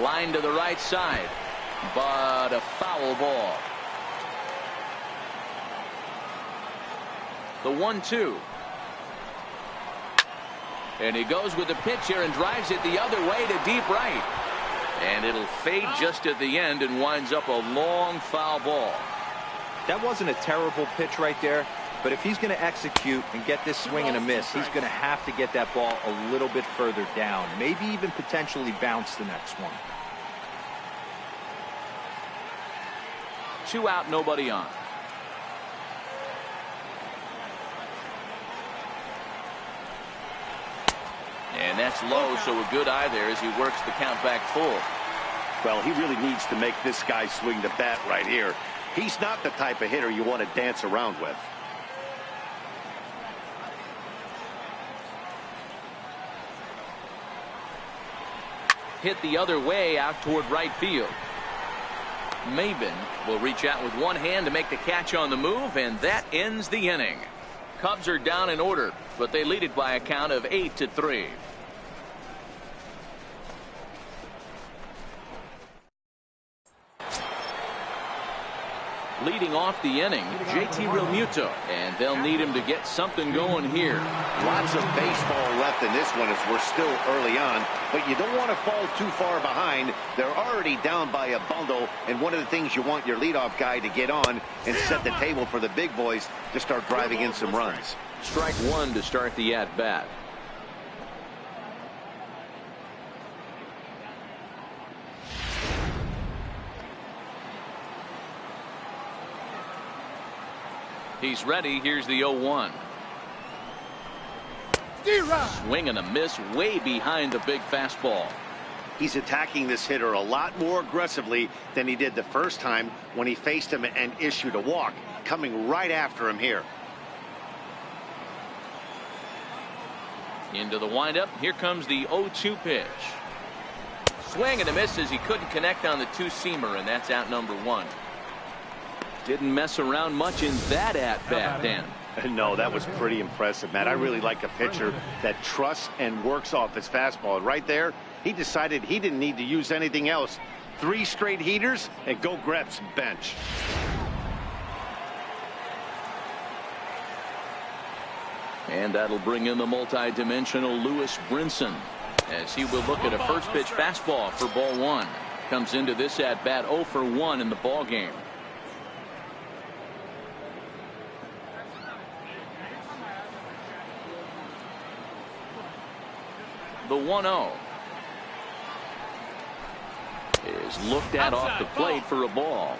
Line to the right side, but a foul ball. The 1-2. And he goes with the pitch here and drives it the other way to deep right. And it'll fade just at the end and winds up a long foul ball. That wasn't a terrible pitch right there, but if he's going to execute and get this swing and a miss, he's going to have to get that ball a little bit further down, maybe even potentially bounce the next one. 2 out, nobody on. And that's low, so a good eye there as he works the count back full. Well, he really needs to make this guy swing the bat right here. He's not the type of hitter you want to dance around with. Hit the other way out toward right field. Maben will reach out with one hand to make the catch on the move, and that ends the inning. Cubs are down in order, but they lead it by a count of 8-3. Leading off the inning, JT Realmuto, and they'll need him to get something going here. Lots of baseball left in this one as we're still early on, but you don't want to fall too far behind. They're already down by a bundle, and one of the things you want your leadoff guy to get on and set the table for the big boys to start driving in some runs. Strike one to start the at-bat. He's ready. Here's the 0-1. Swing and a miss way behind the big fastball. He's attacking this hitter a lot more aggressively than he did the first time when he faced him and issued a walk. Coming right after him here. Into the windup. Here comes the 0-2 pitch. Swing and a miss as he couldn't connect on the two-seamer, and that's out number 1. Didn't mess around much in that at-bat, Dan. No, that was pretty impressive, Matt. I really like a pitcher that trusts and works off his fastball. Right there, he decided he didn't need to use anything else. 3 straight heaters and go grab some bench. And that'll bring in the multi-dimensional Lewis Brinson as he will look at a first pitch fastball for ball 1. Comes into this at-bat 0 for 1 in the ball game. The 1-0 is looked at off the plate for a ball.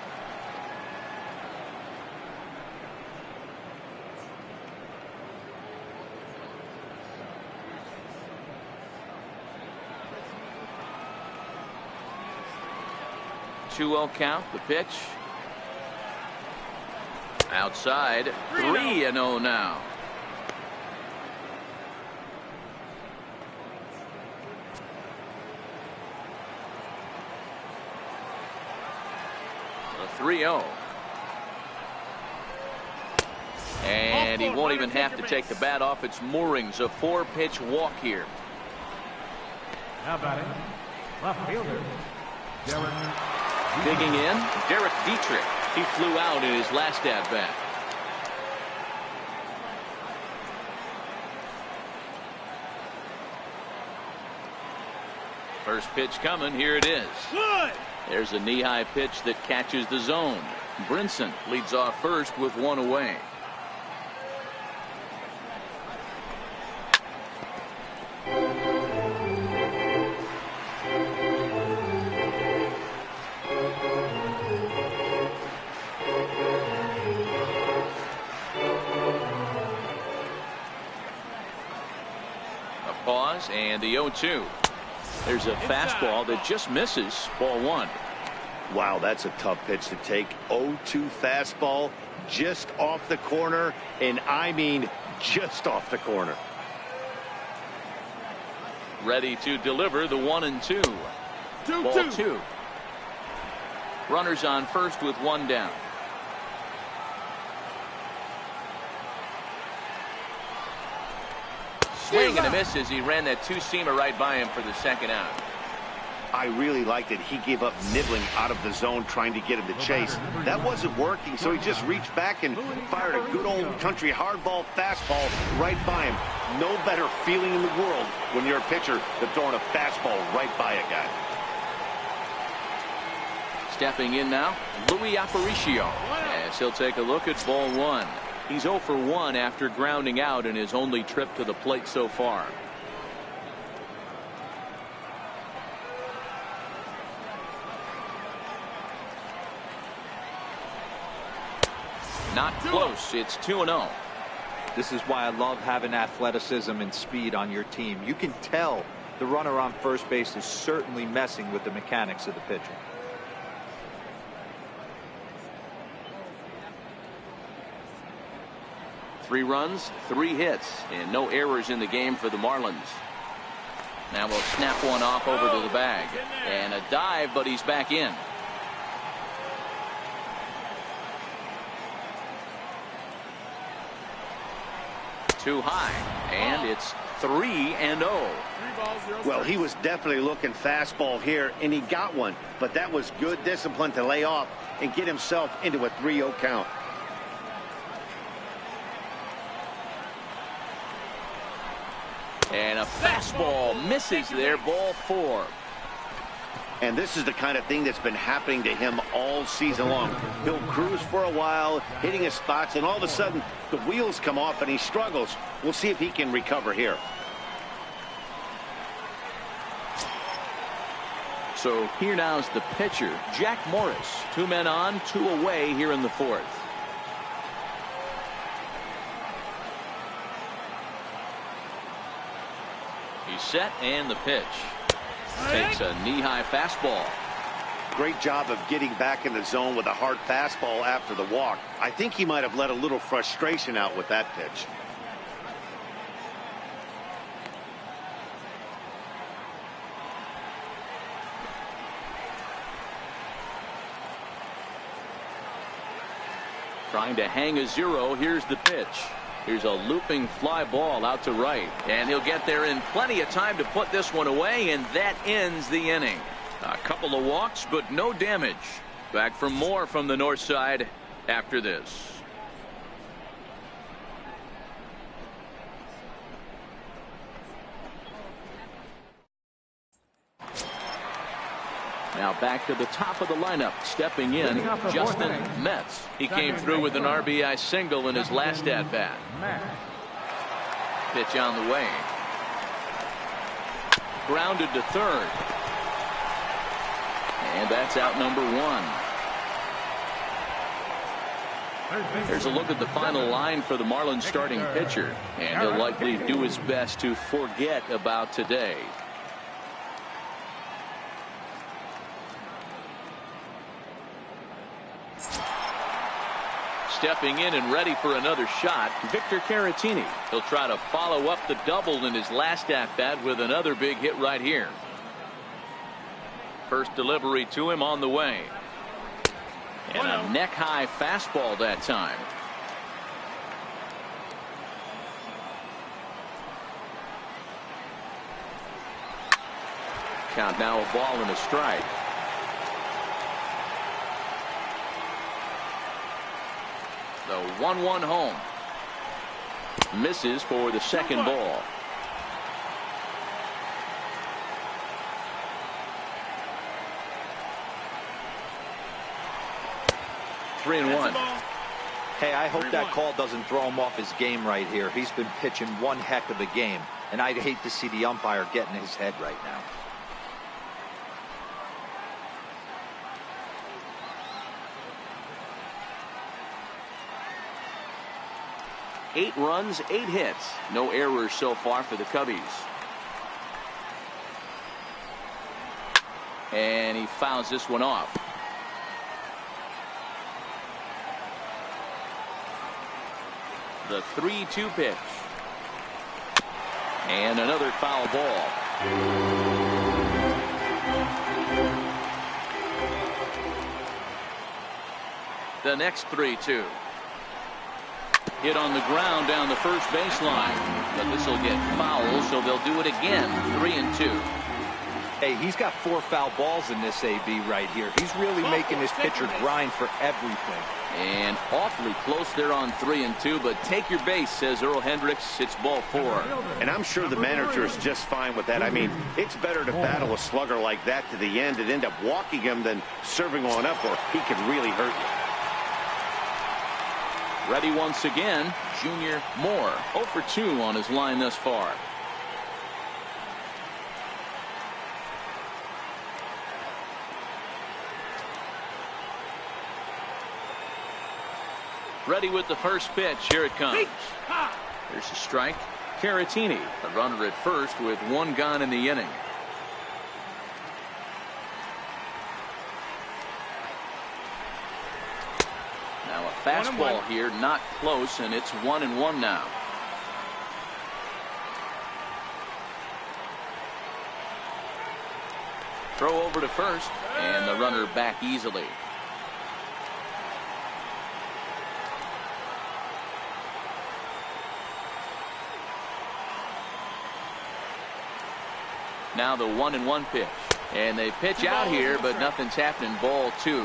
Two-0 count. The pitch outside. 3-0 now. The 3-0. And he won't even have to take the bat off its moorings. A 4-pitch walk here. How about it? Left fielder, Derek. Digging in, Derek Dietrich. He flew out in his last at-bat. First pitch coming. Here it is. Good. There's a knee-high pitch that catches the zone. Brinson leads off first with 1 away. Pause and the 0-2. There's a fastball that just misses. Ball 1. Wow, that's a tough pitch to take. 0-2 fastball just off the corner, and I mean just off the corner. Ready to deliver the 1-2. Ball 2. Runners on first with 1 down. Swing and a miss as he ran that two-seamer right by him for the second out. I really liked it. He gave up nibbling out of the zone trying to get him to chase. That wasn't working, so he just reached back and fired a good old country hardball fastball right by him. No better feeling in the world when you're a pitcher than throwing a fastball right by a guy. Stepping in now, Louis Aparicio, as he'll take a look at ball one. He's 0 for 1 after grounding out in his only trip to the plate so far. Not close. It's 2-0. This is why I love having athleticism and speed on your team. You can tell the runner on first base is certainly messing with the mechanics of the pitcher. Three runs, 3 hits, and no errors in the game for the Marlins. Now we'll snap one off over to the bag. And a dive, but he's back in. Too high, and it's 3-0. Well, he was definitely looking fastball here, and he got one. But that was good discipline to lay off and get himself into a 3-0 count. And a fastball misses there, ball 4. And this is the kind of thing that's been happening to him all season long. He'll cruise for a while, hitting his spots, and all of a sudden the wheels come off and he struggles. We'll see if he can recover here. So here now is the pitcher, Jack Morris. 2 men on, 2 away here in the 4th. He's set, and the pitch. Takes a knee-high fastball. Great job of getting back in the zone with a hard fastball after the walk. I think he might have let a little frustration out with that pitch. Trying to hang a 0. Here's the pitch. Here's a looping fly ball out to right. And he'll get there in plenty of time to put this one away, and that ends the inning. A couple of walks, but no damage. Back for more from the north side after this. Now back to the top of the lineup. Stepping in, Justin Metz. He came through with an RBI single in his last at-bat. Pitch on the way. Grounded to third. And that's out number 1. Here's a look at the final line for the Marlins starting pitcher. And he'll likely do his best to forget about today. Stepping in and ready for another shot, Victor Caratini. He'll try to follow up the double in his last at-bat with another big hit right here. First delivery to him on the way. And a neck-high fastball that time. Count now a ball and a strike. The 1-1 home. Misses for the second ball. Three and 1. Hey, I hope that call doesn't throw him off his game right here. He's been pitching one heck of a game, and I'd hate to see the umpire get in his head right now. Eight runs, 8 hits. No errors so far for the Cubbies. And he fouls this one off. The 3-2 pitch. And another foul ball. The next 3-2. Hit on the ground down the first baseline. But this will get foul, so they'll do it again. 3-2. Hey, he's got 4 foul balls in this AB right here. He's really making this pitcher grind for everything. And awfully close there on 3 and 2, but take your base, says Earl Hendricks. It's ball 4. And I'm sure the manager is just fine with that. I mean, it's better to battle a slugger like that to the end and end up walking him than serving on up, or he could really hurt you. Ready once again, Junior Moore, 0 for 2 on his line thus far. Ready with the first pitch. Here it comes. There's a strike. Caratini, the runner at first with 1 gone in the inning. Now a fastball here, not close, and it's 1-1 now. Throw over to first, and the runner back easily. Now the 1-1 pitch, and they pitch out here, but nothing's happening. Ball 2.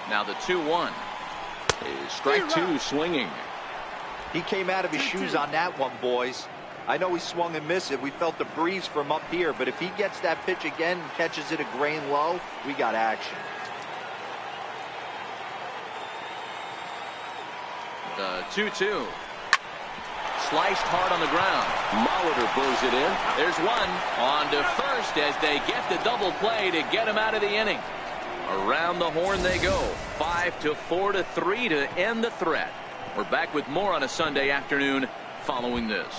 Now the 2-1 is strike 2 swinging. He came out of his shoes on that one, boys. I know he swung and missed it. We felt the breeze from up here, but if he gets that pitch again and catches it a grain low, we got action. The 2-2. Sliced hard on the ground. Molitor blows it in. There's one on to first as they get the double play to get him out of the inning. Around the horn they go. 5-4-3 to end the threat. We're back with more on a Sunday afternoon following this.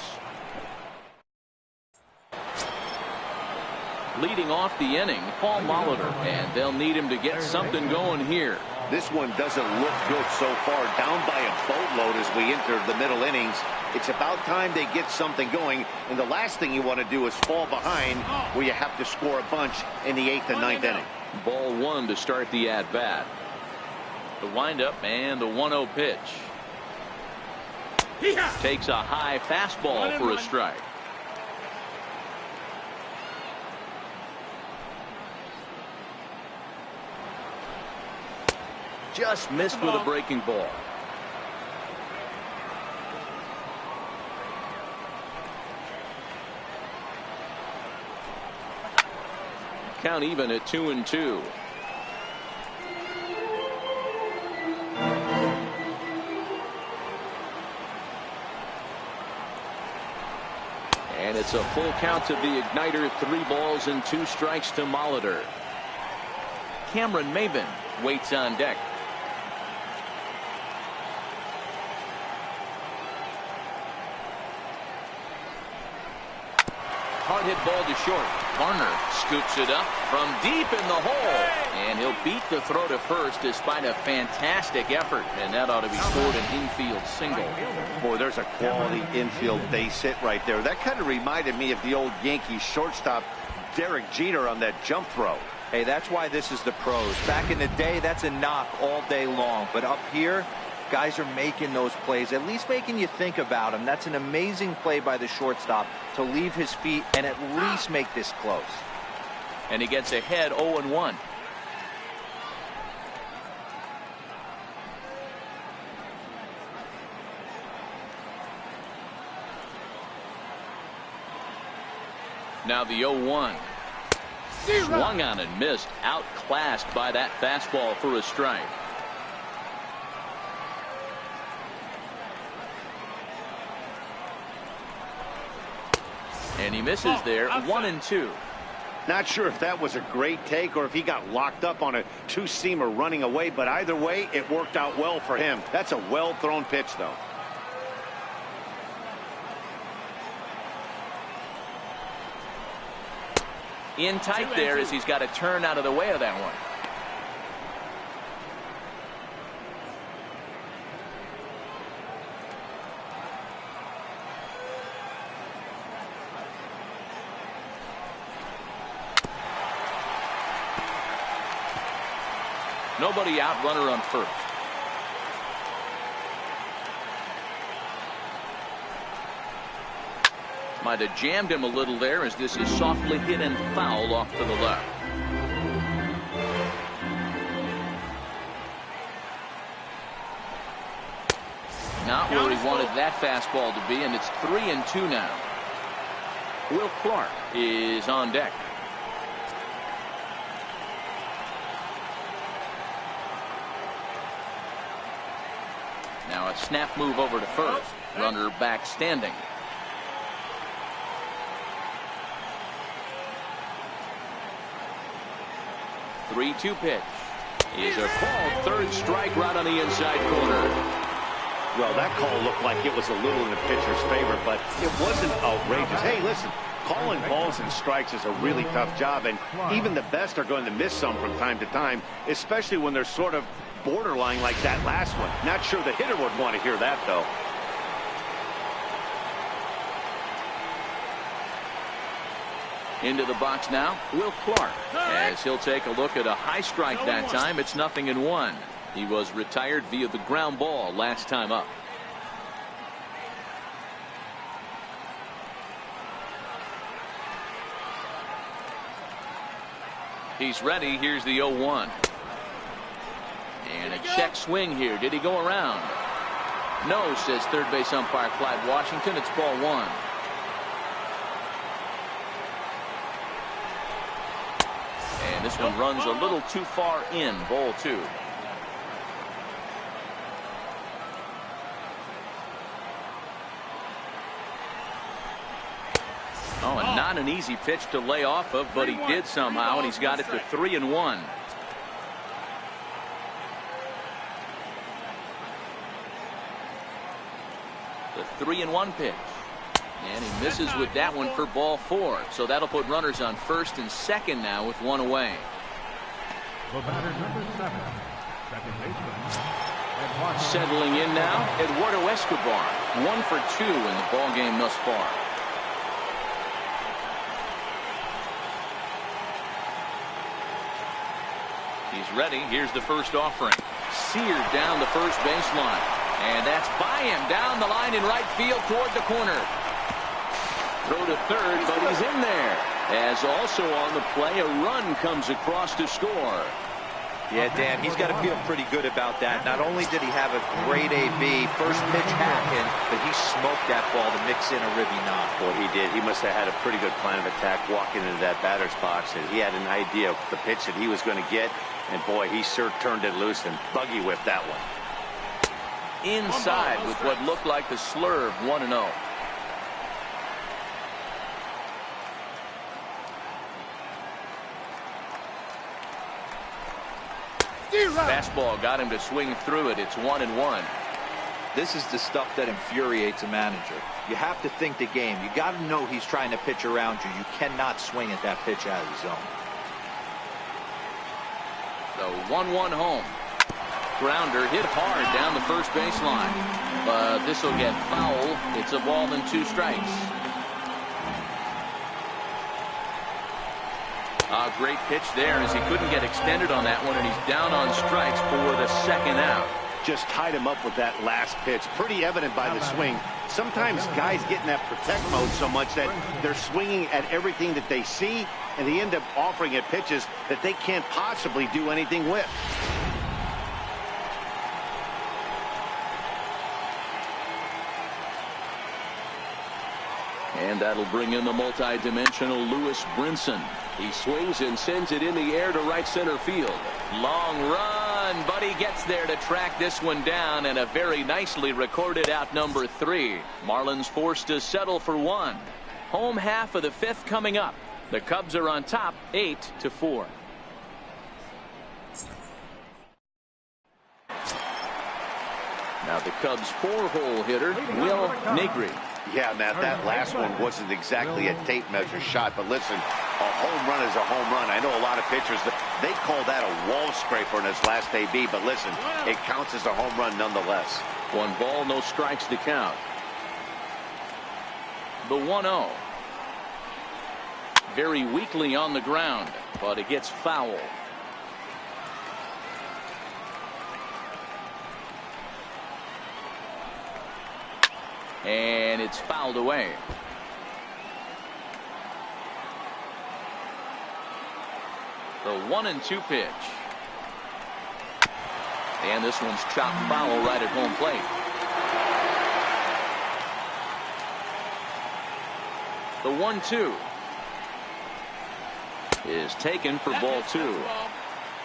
Leading off the inning, Paul Molitor, and they'll need him to get something going here. This one doesn't look good so far. Down by a boatload as we enter the middle innings. It's about time they get something going, and the last thing you want to do is fall behind where you have to score a bunch in the 8th and 9th inning. Ball 1 to start the at-bat. The windup and the 1-0 pitch. Takes a high fastball for a strike. Just missed with a breaking ball. Count even at 2-2. And it's a full count to the igniter. 3 balls and 2 strikes to Molitor. Cameron Maven waits on deck. Hard hit ball to short. Varner scoops it up from deep in the hole, and he'll beat the throw to first despite a fantastic effort, and that ought to be scored an infield single. Boy, there's a quality infield base hit right there. That kind of reminded me of the old Yankees shortstop Derek Jeter on that jump throw. Hey, that's why this is the pros. Back in the day, that's a knock all day long, but up here, guys are making those plays, at least making you think about them. That's an amazing play by the shortstop to leave his feet and at least make this close. And he gets ahead 0-1. Now the 0-1. Swung on and missed. Outclassed by that fastball for a strike. And he misses there. 1-2. Not sure if that was a great take or if he got locked up on a 2-seamer running away, but either way, it worked out well for him. That's a well-thrown pitch, though. In tight there as he's got to turn out of the way of that one. Nobody out, runner on first. Might have jammed him a little there as this is softly hit and foul off to the left. Not where he wanted that fastball to be, and it's 3-2 now. Will Clark is on deck. Now a snap move over to first. Runner back standing. The 3-2 pitch is a called third strike right on the inside corner. Well, that call looked like it was a little in the pitcher's favor, but it wasn't outrageous. Hey, listen, calling balls and strikes is a really tough job, and even the best are going to miss some from time to time, especially when they're sort of borderline like that last one. Not sure the hitter would want to hear that, though. Into the box now, Will Clark, as he'll take a look at a high strike that time. It's 0-1. He was retired via the ground ball last time up. He's ready. Here's the 0-1. And a check swing here. Did he go around? No, says third base umpire Clyde Washington. It's ball one. And this one runs a little too far in. Ball two. Oh, and not an easy pitch to lay off of, but he did somehow, and he's got it to 3-1. The 3-1 pitch. And he misses with that one for ball four. So that'll put runners on first and second now with one away. The batter, number 7, second baseman. Settling in now, Eduardo Escobar. 1 for 2 in the ball game thus far. He's ready. Here's the first offering. Seared down the first baseline. And that's by him down the line in right field toward the corner. Throw to third, but he's in there. As also on the play, a run comes across to score. Yeah, Dan, he's got to feel pretty good about that. Not only did he have a great AB, first pitch hacking, but he smoked that ball to mix in a ribby knock. Boy, he did. He must have had a pretty good plan of attack walking into that batter's box, and he had an idea of the pitch that he was going to get. And boy, he sure turned it loose and buggy whipped that one. Inside with what looked like the slurve. 1-0. Fastball got him to swing through it. It's 1-1. This is the stuff that infuriates a manager. You have to think the game. You got to know he's trying to pitch around you. You cannot swing at that pitch out of the zone. The 1-1 home. Grounder hit hard down the first baseline, but this will get foul. It's a ball and 2 strikes. A great pitch there as he couldn't get extended on that one, and he's down on strikes for the second out. Just tied him up with that last pitch. Pretty evident by the swing. Sometimes guys get in that protect mode so much that they're swinging at everything that they see, and they end up offering at pitches that they can't possibly do anything with. And that'll bring in the multi-dimensional Lewis Brinson. He swings and sends it in the air to right center field. Long run, but he gets there to track this one down, and a very nicely recorded out number 3. Marlins forced to settle for 1. Home half of the 5th coming up. The Cubs are on top 8-4. Now the Cubs' 4-hole hitter, Will Negri. Yeah, Matt, that last one wasn't exactly a tape measure shot, but listen, a home run is a home run. I know a lot of pitchers, they call that a wall scraper in his last AB, but listen, it counts as a home run nonetheless. 1 ball, no strikes to count. The 1-0. Very weakly on the ground, but it gets foul. And it's fouled away. The 1-2 pitch. And this one's chopped foul right at home plate. The 1-2 is taken for ball 2.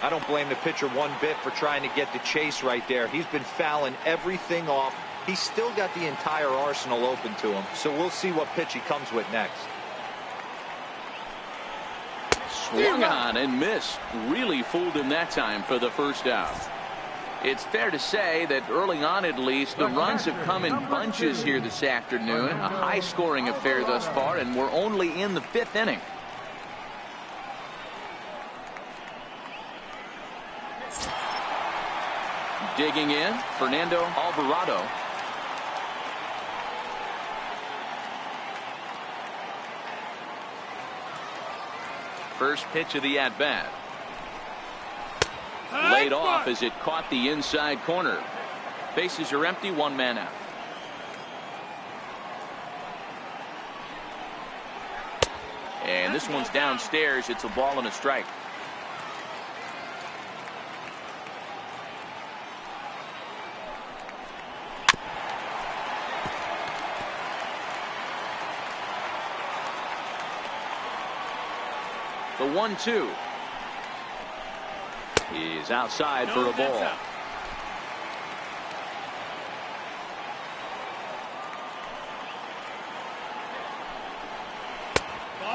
I don't blame the pitcher one bit for trying to get the chase right there. He's been fouling everything off. He's still got the entire arsenal open to him. So we'll see what pitch he comes with next. Swung on and missed. Really fooled him that time for the first out. It's fair to say that early on, at least, the runs have come in bunches here this afternoon. A high-scoring affair thus far, and we're only in the 5th inning. Digging in, Fernando Alvarado. First pitch of the at-bat. Laid off as it caught the inside corner. Bases are empty, 1 man out. And this one's downstairs. It's a ball and a strike. The 1-2 is outside for a ball.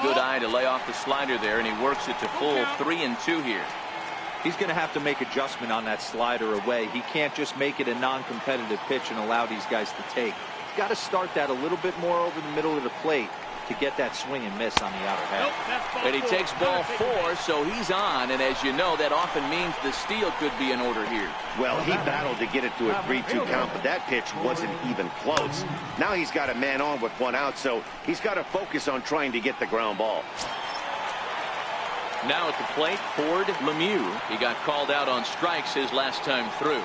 Good eye to lay off the slider there, and he works it to full 3-2 here. He's going to have to make adjustment on that slider away. He can't just make it a non-competitive pitch and allow these guys to take. He's got to start that a little bit more over the middle of the plate to get that swing and miss on the outer half. And he takes ball 4, so he's on, and as you know, that often means the steal could be in order here. Well, he battled to get it to a 3-2 count, but that pitch wasn't even close. Now he's got a man on with 1 out, so he's got to focus on trying to get the ground ball. Now at the plate, Ford Lemieux. He got called out on strikes his last time through.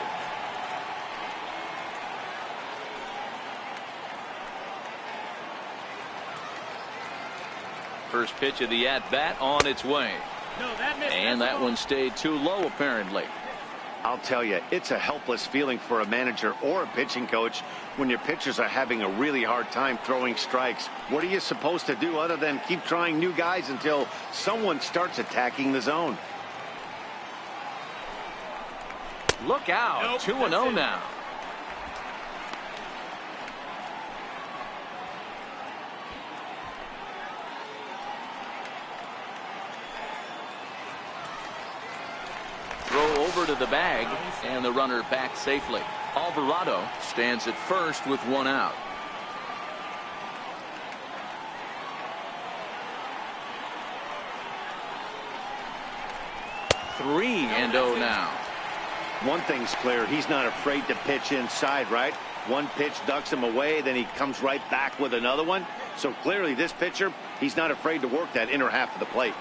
First pitch of the at-bat on its way. And that one stayed too low, apparently. I'll tell you, it's a helpless feeling for a manager or a pitching coach when your pitchers are having a really hard time throwing strikes. What are you supposed to do other than keep trying new guys until someone starts attacking the zone? Look out. 2-0 now. Throw over to the bag, and the runner back safely. Alvarado stands at first with 1 out. Three and 0 now. One thing's clear, he's not afraid to pitch inside, right? One pitch ducks him away, then he comes right back with another one. So clearly this pitcher, he's not afraid to work that inner half of the plate.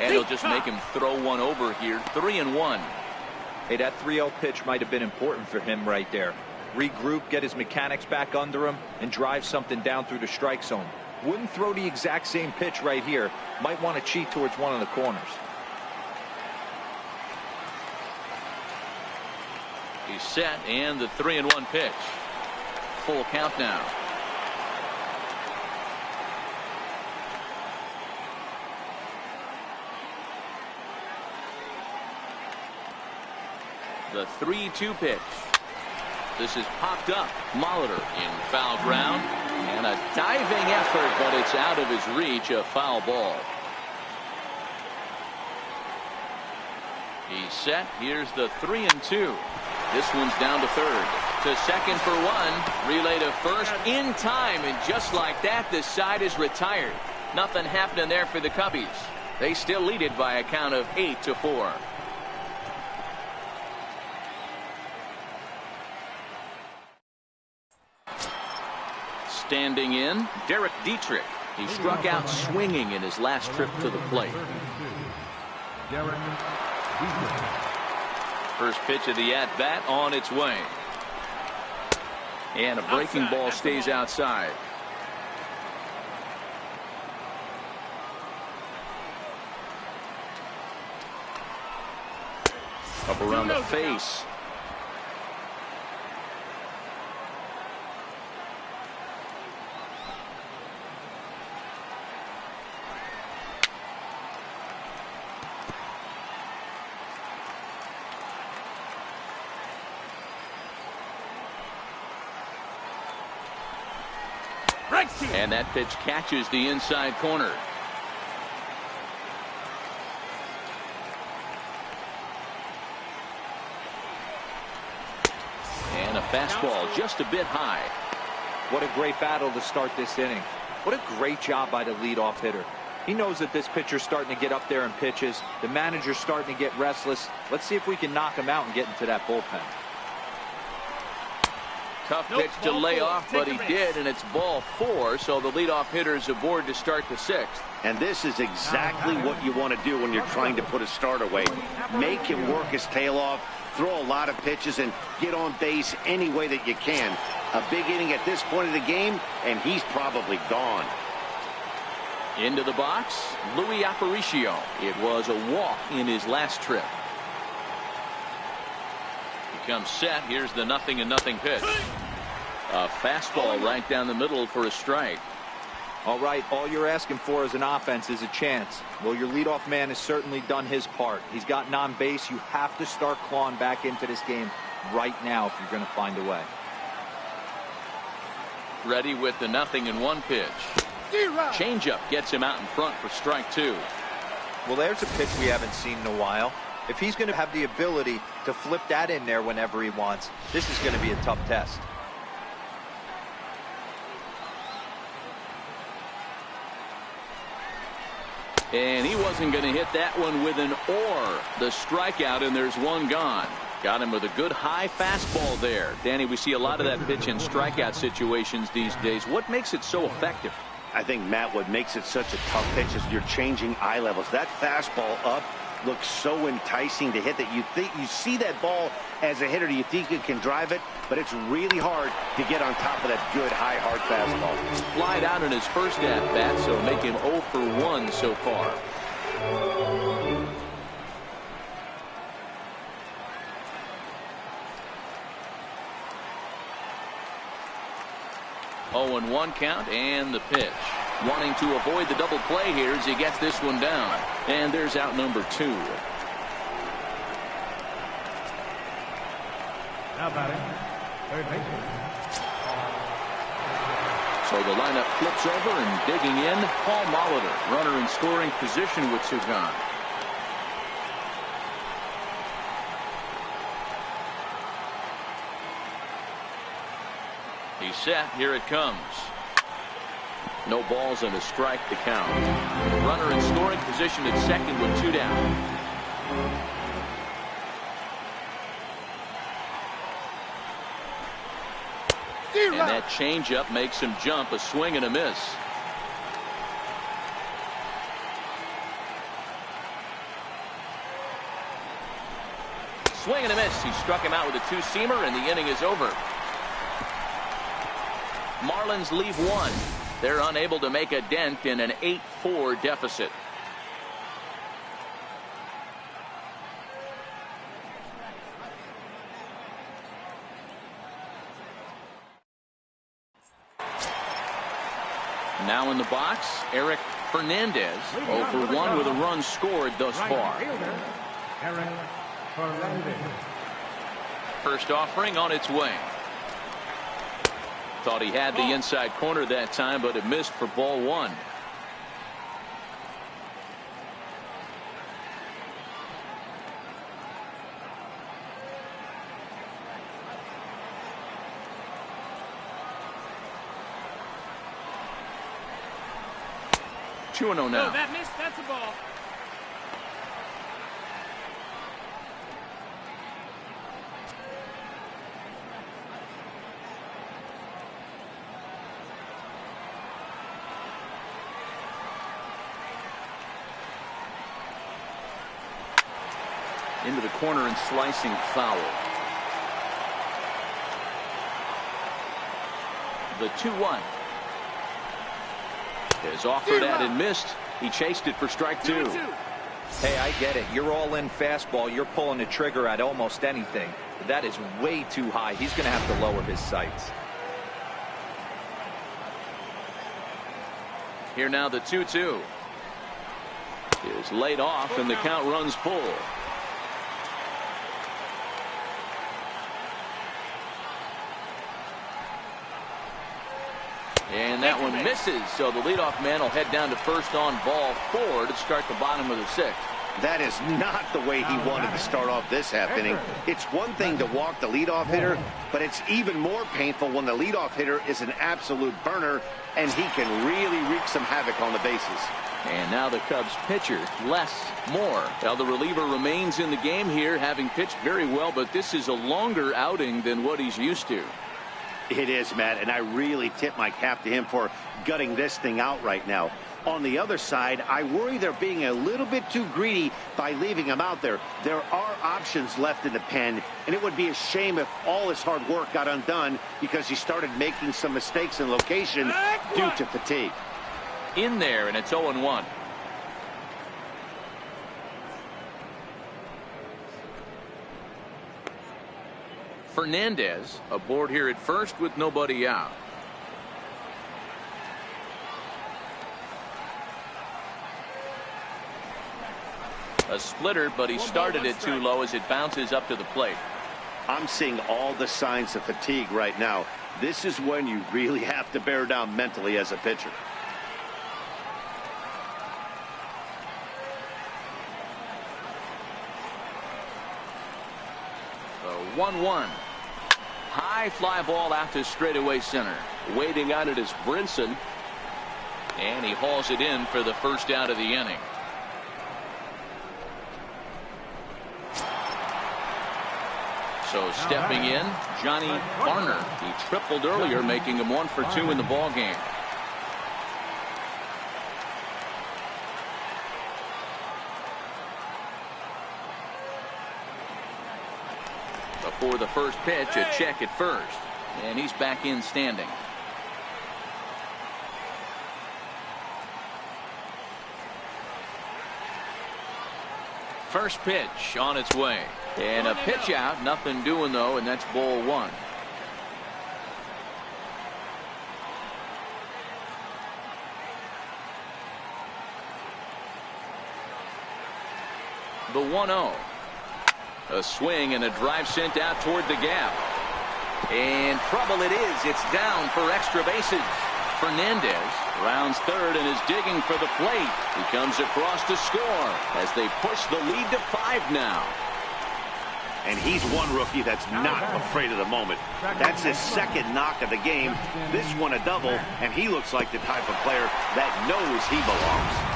And he'll just make him throw one over here. 3-1. Hey, that 3-0 pitch might have been important for him right there. Regroup, get his mechanics back under him, and drive something down through the strike zone. Wouldn't throw the exact same pitch right here. Might want to cheat towards one of the corners. He's set, and the 3-1 pitch. Full count now. The 3-2 pitch. This is popped up. Molitor in foul ground. And a diving effort, but it's out of his reach. A foul ball. He's set. Here's the 3-2. This one's down to third. To second for 1. Relay to first in time. And just like that, the side is retired. Nothing happening there for the Cubbies. They still lead it by a count of 8-4. Standing in, Derek Dietrich. He struck out swinging in his last trip to the plate. First pitch of the at-bat on its way. And a breaking ball stays outside. Up around the face. And that pitch catches the inside corner. And a fastball just a bit high. What a great battle to start this inning. What a great job by the leadoff hitter. He knows that this pitcher's starting to get up there in pitches. The manager's starting to get restless. Let's see if we can knock him out and get into that bullpen. Tough pitch to lay off, but he did, and it's ball 4, so the leadoff hitter is aboard to start the 6th. And this is exactly what you want to do when you're trying to put a start away. Make him work his tail off, throw a lot of pitches, and get on base any way that you can. A big inning at this point of the game, and he's probably gone. Into the box, Louis Aparicio. It was a walk in his last trip. Comes set. Here's the 0-0 pitch. A fastball right down the middle for a strike. All right, all you're asking for as an offense is a chance. Well, your leadoff man has certainly done his part. He's gotten on base. You have to start clawing back into this game right now if you're going to find a way. Ready with the 0-1 pitch. Changeup gets him out in front for strike 2. Well, there's a pitch we haven't seen in a while. If he's going to have the ability to flip that in there whenever he wants, this is going to be a tough test. And he wasn't going to hit that one with an or. The strikeout, and there's one gone. Got him with a good high fastball there. Danny, we see a lot of that pitch in strikeout situations these days. What makes it so effective? I think, Matt, what makes it such a tough pitch is you're changing eye levels. That fastball up looks so enticing to hit that you see that ball as a hitter, you think you can drive it, but it's really hard to get on top of that good high hard fastball. Flied out in his first at bat, so make him 0 for 1 so far. Oh, and 1 count, and the pitch. Wanting to avoid the double play here as he gets this one down. And there's out number 2. Now batting, third baseman. So the lineup flips over and digging in, Paul Molitor, runner in scoring position with 2 gone. He's set. Here it comes. No balls and a strike to count. Runner in scoring position at second with 2 down. And that changeup makes him jump. A swing and a miss. Swing and a miss. He struck him out with a 2-seamer, and the inning is over. Marlins leave 1. They're unable to make a dent in an 8-4 deficit. Now in the box, Eric Fernandez. 0 for 1 with a run scored thus far. Eric Fernandez. First offering on its way. Thought he had the inside corner that time, but it missed for ball 1. Two and 0 now. Oh, that missed. That's a ball. Into the corner and slicing foul. The 2-1 is offered at and missed. He chased it for strike 2. Hey, I get it. You're all in fastball. You're pulling the trigger at almost anything. That is way too high. He's going to have to lower his sights. Here now the 2-2 is laid off and the count runs full. And that one misses, so the leadoff man will head down to first on ball 4 to start the bottom of the 6th. That is not the way he wanted to start off this half inning. It's one thing to walk the leadoff hitter, but it's even more painful when the leadoff hitter is an absolute burner, and he can really wreak some havoc on the bases. And now the Cubs pitcher, less, more. Now the reliever remains in the game here, having pitched very well, but this is a longer outing than what he's used to. It is, Matt, and I really tip my cap to him for gutting this thing out right now. On the other side, I worry they're being a little bit too greedy by leaving him out there. There are options left in the pen, and it would be a shame if all his hard work got undone because he started making some mistakes in location due to fatigue. In there, and it's 0-1. Fernandez aboard here at first with nobody out. A splitter, but he started it too low as it bounces up to the plate. I'm seeing all the signs of fatigue right now. This is when you really have to bear down mentally as a pitcher. The 1-1. High fly ball out to straightaway center. Waiting on it is Brinson. And he hauls it in for the first out of the inning. So stepping in, Johnny Varner. He tripled earlier, making him 1 for 2 in the ball game. Before the first pitch, a check at first, and he's back in standing. First pitch on its way. And a pitch out, nothing doing though, and that's ball 1. The 1-0. A swing and a drive sent out toward the gap. And trouble it is. It's down for extra bases. Fernandez rounds third and is digging for the plate. He comes across to score as they push the lead to 5 now. And he's one rookie that's not afraid of the moment. That's his second knock of the game. This one a double, and he looks like the type of player that knows he belongs.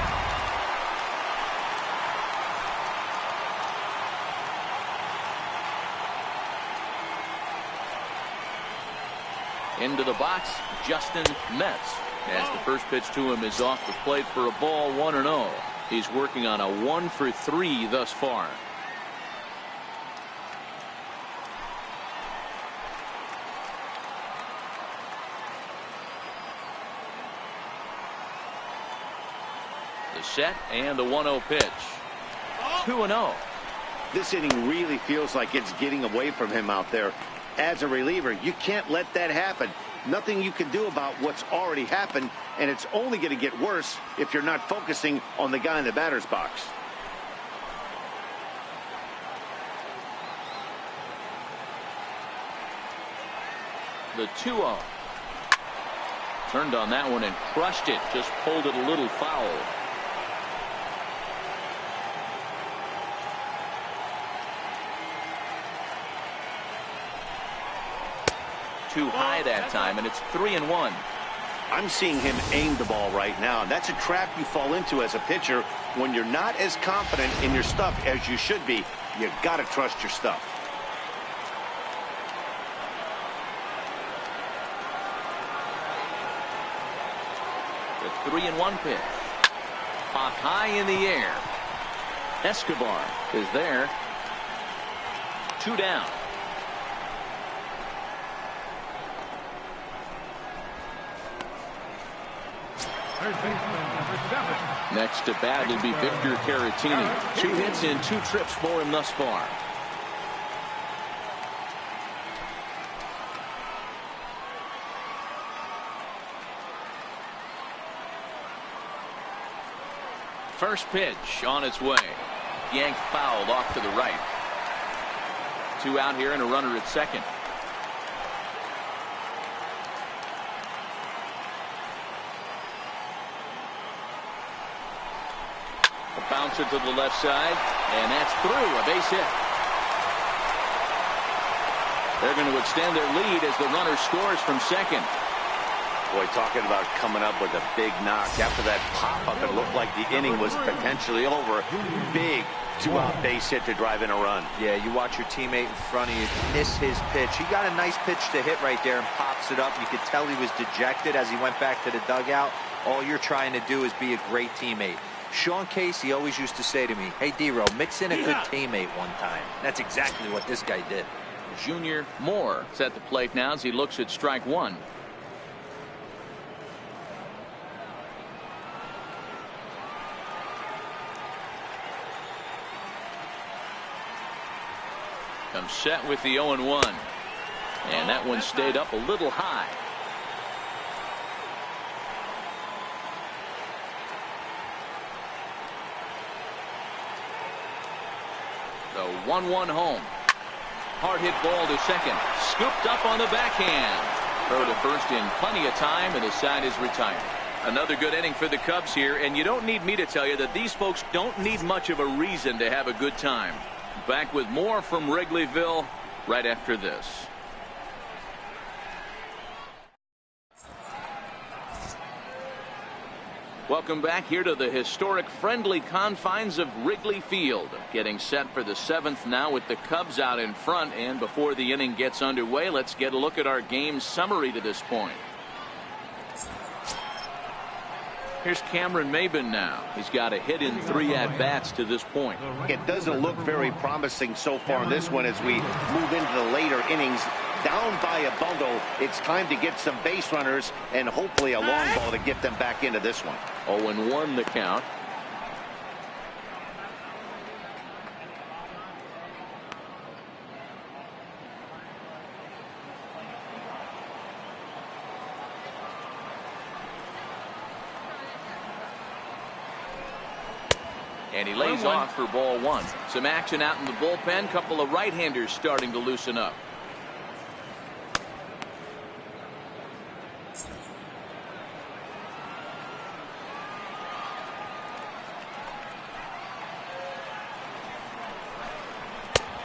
Into the box, Justin Metz, as the first pitch to him is off the plate for a ball, 1-0. He's working on a 1 for 3 thus far. The set and the 1-0 pitch. 2-0. This inning really feels like it's getting away from him out there. As a reliever, you can't let that happen. Nothing you can do about what's already happened, and it's only going to get worse if you're not focusing on the guy in the batter's box. The 2-0. Turned on that one and crushed it. Just pulled it a little foul. Too high that time, and it's 3-1. I'm seeing him aim the ball right now, and that's a trap you fall into as a pitcher when you're not as confident in your stuff as you should be. You got to trust your stuff. The 3-1 pitch. Popped high in the air. Escobar is there. 2 down. Third baseman, number 7. Next to bat will be Victor Caratini. 2 hits in 2 trips for him thus far. First pitch on its way. Yanked fouled off to the right. 2 out here and a runner at second. A bouncer to the left side, and that's through. A base hit. They're going to extend their lead as the runner scores from second. Boy, talking about coming up with a big knock. After that pop-up, it looked like the inning was potentially over. Big 2-out base hit to drive in a run. Yeah, you watch your teammate in front of you miss his pitch. He got a nice pitch to hit right there and pops it up. You could tell he was dejected as he went back to the dugout. All you're trying to do is be a great teammate. Sean Casey always used to say to me, hey, D-Row, mix in a good teammate one time. That's exactly what this guy did. Junior Moore is at the plate now as he looks at strike 1. Comes set with the 0-1. And that one stayed up a little high. The 1-1 home. Hard hit ball to second. Scooped up on the backhand. Throw to first in plenty of time, and his side is retired. Another good inning for the Cubs here, and you don't need me to tell you that these folks don't need much of a reason to have a good time. Back with more from Wrigleyville right after this. Welcome back here to the historic friendly confines of Wrigley Field. Getting set for the 7th now with the Cubs out in front. And before the inning gets underway, let's get a look at our game summary to this point. Here's Cameron Maybin now. He's got a hit in 3 at-bats to this point. It doesn't look very promising so far in this one as we move into the later innings. Down by a bundle, it's time to get some base runners and hopefully a long ball to get them back into this one. 0-1 the count. And he lays off for ball 1. Some action out in the bullpen. Couple of right-handers starting to loosen up.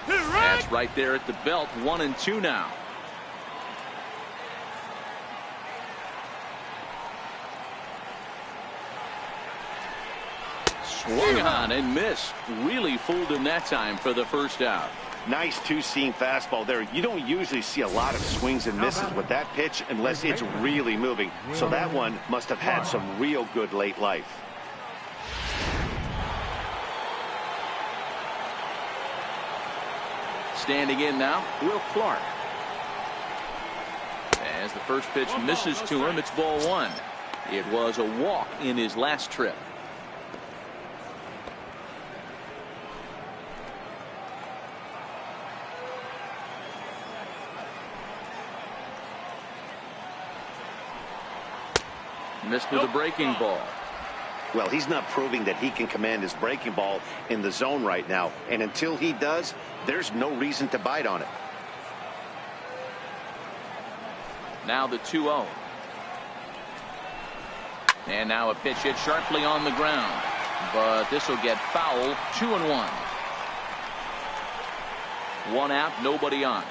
That's right there at the belt. 1-2 now. Swung on and missed. Really fooled him that time for the first out. Nice 2-seam fastball there. You don't usually see a lot of swings and misses with that pitch unless it's really moving. So that one must have had some real good late life. Standing in now, Will Clark. As the first pitch misses to him, it's ball 1. It was a walk in his last trip. Missed with a breaking ball. Well, he's not proving that he can command his breaking ball in the zone right now. And until he does, there's no reason to bite on it. Now the 2-0. And now a pitch hit sharply on the ground. But this will get foul. 2-1. 1 out, nobody on.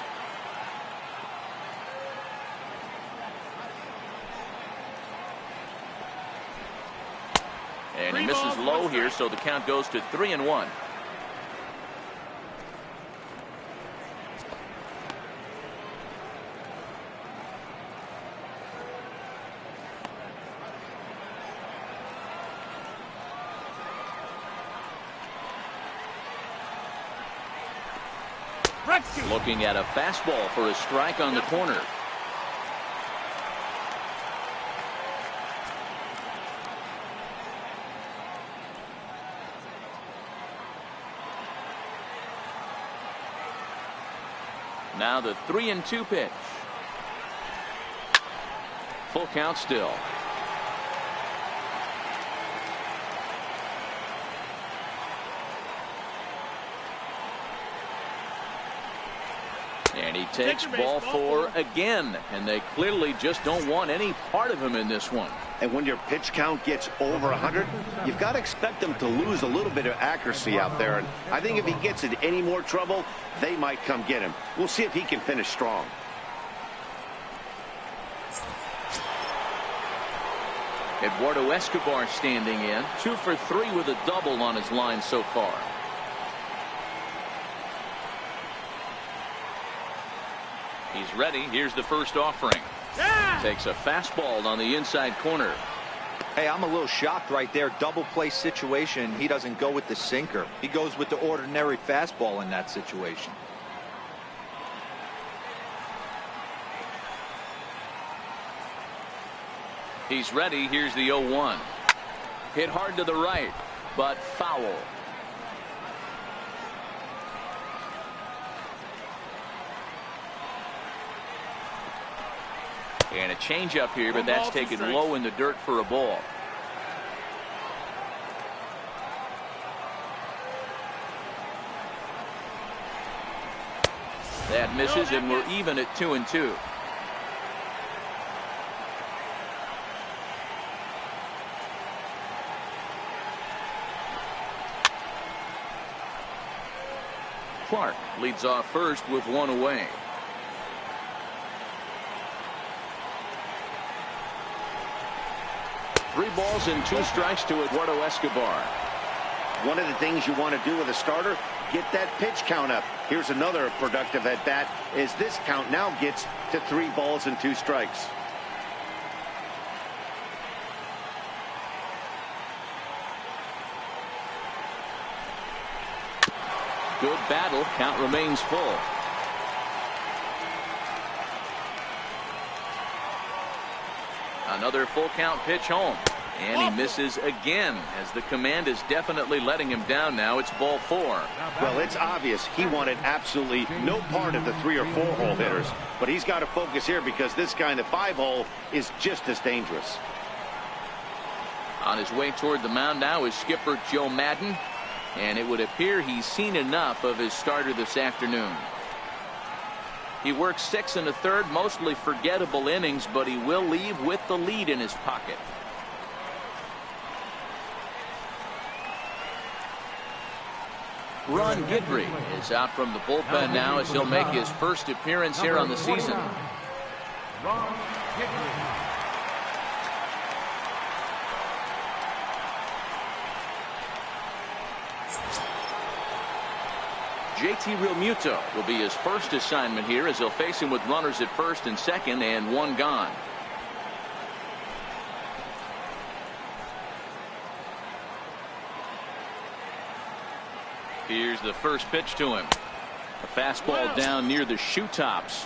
And he misses low here, so the count goes to 3-1. Looking at a fastball for a strike on the corner. Now the 3-2 pitch. Full count still. And he takes ball 4 again, and they clearly just don't want any part of him in this one. And when your pitch count gets over 100, you've got to expect them to lose a little bit of accuracy out there. And I think if he gets in any more trouble, they might come get him. We'll see if he can finish strong. Eduardo Escobar standing in, 2 for 3 with a double on his line so far. He's ready. Here's the first offering. Yeah! Takes a fastball on the inside corner. Hey, I'm a little shocked right there. Double play situation. He doesn't go with the sinker. He goes with the ordinary fastball in that situation. He's ready. Here's the 0-1. Hit hard to the right, but foul. And a changeup here, but that's taken low in the dirt for a ball. That misses, and we're even at 2-2. Clark leads off first with 1 away. Three balls and 2 strikes to Eduardo Escobar. One of the things you want to do with a starter, get that pitch count up. Here's another productive at bat as this count now gets to 3 balls and 2 strikes. Good battle. Count remains full. Another full count pitch home. And he misses again, as the command is definitely letting him down now. It's ball 4. Well, it's obvious he wanted absolutely no part of the 3 or 4 hole hitters. But he's got to focus here because this guy in the 5 hole is just as dangerous. On his way toward the mound now is skipper Joe Madden. And it would appear he's seen enough of his starter this afternoon. He works 6 1/3, mostly forgettable innings, but he will leave with the lead in his pocket. Ron Guidry is out from the bullpen now as he'll make his first appearance here on the season. Ron Guidry. JT Realmuto will be his first assignment here as he'll face him with runners at first and second and 1 gone. Here's the first pitch to him. A fastball down near the shoe tops.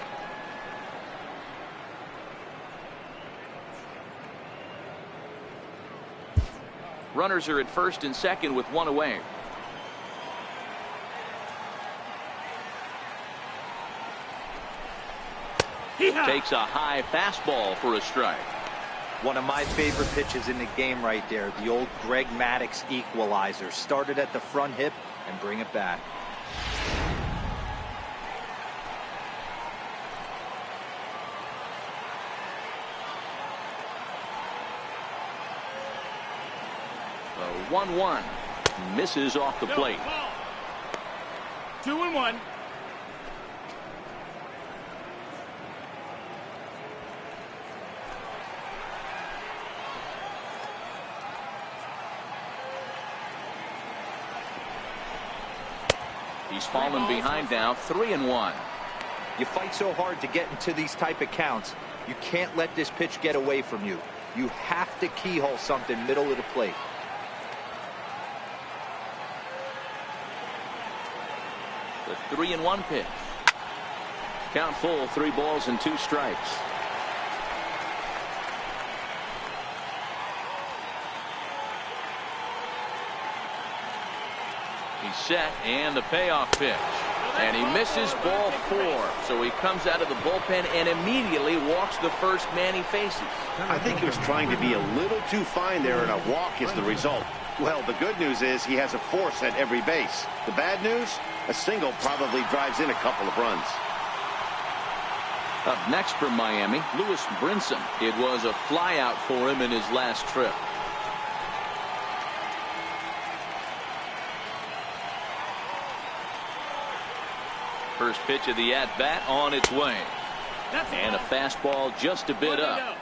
Runners are at first and second with 1 away. Takes a high fastball for a strike. One of my favorite pitches in the game right there. The old Greg Maddux equalizer. Started at the front hip and bring it back. The 1-1 misses off the plate. 2-1. He's fallen behind now, 3-1. You fight so hard to get into these type of counts. You can't let this pitch get away from you. You have to keyhole something middle of the plate. The 3-1 pitch. Count full, 3 balls and 2 strikes. He's set, and the payoff pitch. And he misses ball 4. So he comes out of the bullpen and immediately walks the first man he faces. I think he was trying to be a little too fine there, and a walk is the result. Well, the good news is he has a force at every base. The bad news, a single probably drives in a couple of runs. Up next for Miami, Lewis Brinson. It was a flyout for him in his last trip. First pitch of the at-bat on its way. And a fastball just a bit up.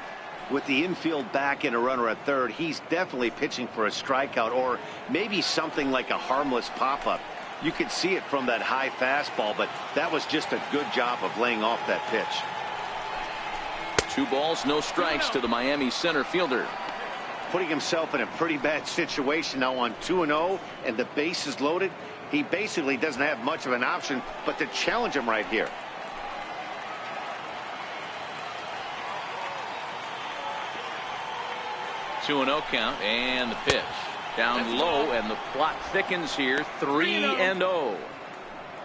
With the infield back and a runner at third, he's definitely pitching for a strikeout or maybe something like a harmless pop-up. You could see it from that high fastball, but that was just a good job of laying off that pitch. 2 balls, no strikes to the Miami center fielder. Putting himself in a pretty bad situation now on 2-0 and the base is loaded. He basically doesn't have much of an option but to challenge him right here. Two 2-0 count and the pitch. Down low and the plot thickens here. 3-0.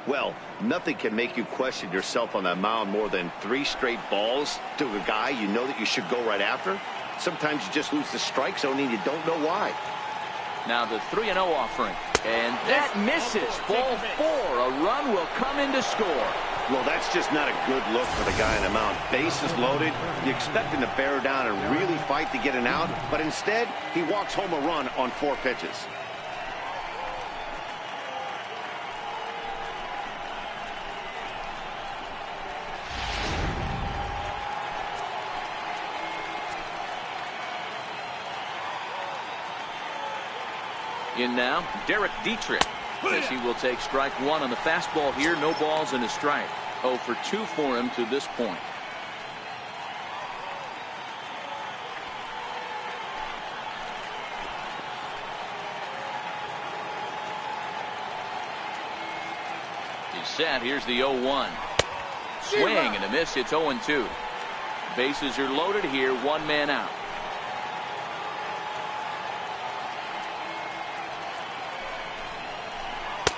Well, nothing can make you question yourself on that mound more than 3 straight balls to a guy you know that you should go right after. Sometimes you just lose the strike zone and you don't know why. Now the 3-0 offering. And that misses. Ball 4. A run will come in to score. Well, that's just not a good look for the guy on the mound. Base is loaded. You expect him to bear down and really fight to get an out, but instead he walks home a run on 4 pitches. In now, Derek Dietrich, as he will take strike 1 on the fastball here. No balls and a strike. 0 for 2 for him to this point. He's set. Here's the 0-1. Swing and a miss. It's 0-2. Bases are loaded here. 1 man out.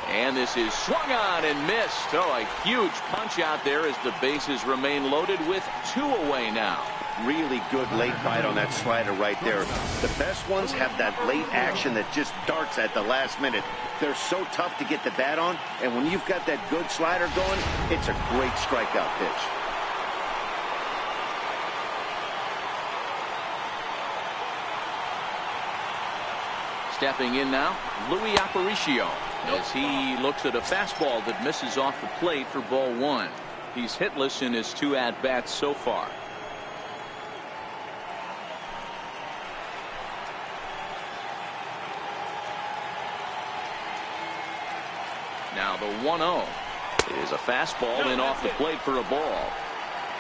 And this is swung on and missed. Oh, a huge punch out there as the bases remain loaded with 2 away now. Really good late bite on that slider right there. The best ones have that late action that just darts at the last minute. They're so tough to get the bat on, and when you've got that good slider going, it's a great strikeout pitch. Stepping in now, Louis Aparicio, as he looks at a fastball that misses off the plate for ball 1. He's hitless in his 2 at-bats so far. Now the 1-0 is a fastball in off the plate for a ball.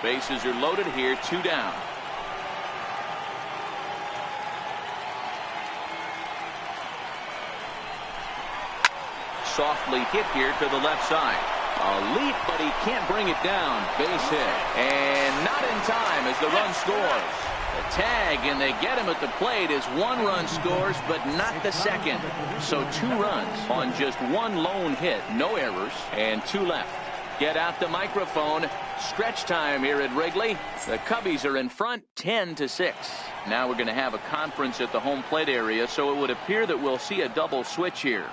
Bases are loaded here, 2 down. Softly hit here to the left side. A leap, but he can't bring it down. Base hit. And not in time as the run scores. A tag, and they get him at the plate as 1 run scores, but not the second. So 2 runs on just 1 lone hit. No errors, and 2 left. Get out the microphone. Stretch time here at Wrigley. The Cubbies are in front 10-6. Now we're going to have a conference at the home plate area, so it would appear that we'll see a double switch here.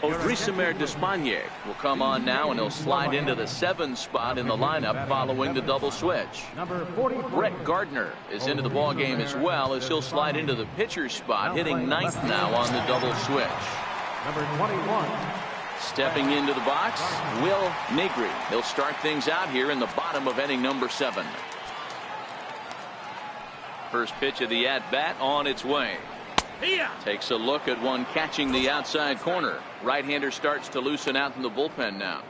Odrisamer Despaigne will come on now, and he'll slide into the 7th spot in the lineup following the double switch. Brett Gardner is into the ball game as well, as he'll slide into the pitcher's spot, hitting 9th now on the double switch. Number 21. Stepping into the box, Will Negri. He'll start things out here in the bottom of inning number 7. First pitch of the at-bat on its way. Takes a look at one catching the outside corner. Right-hander starts to loosen out in the bullpen now.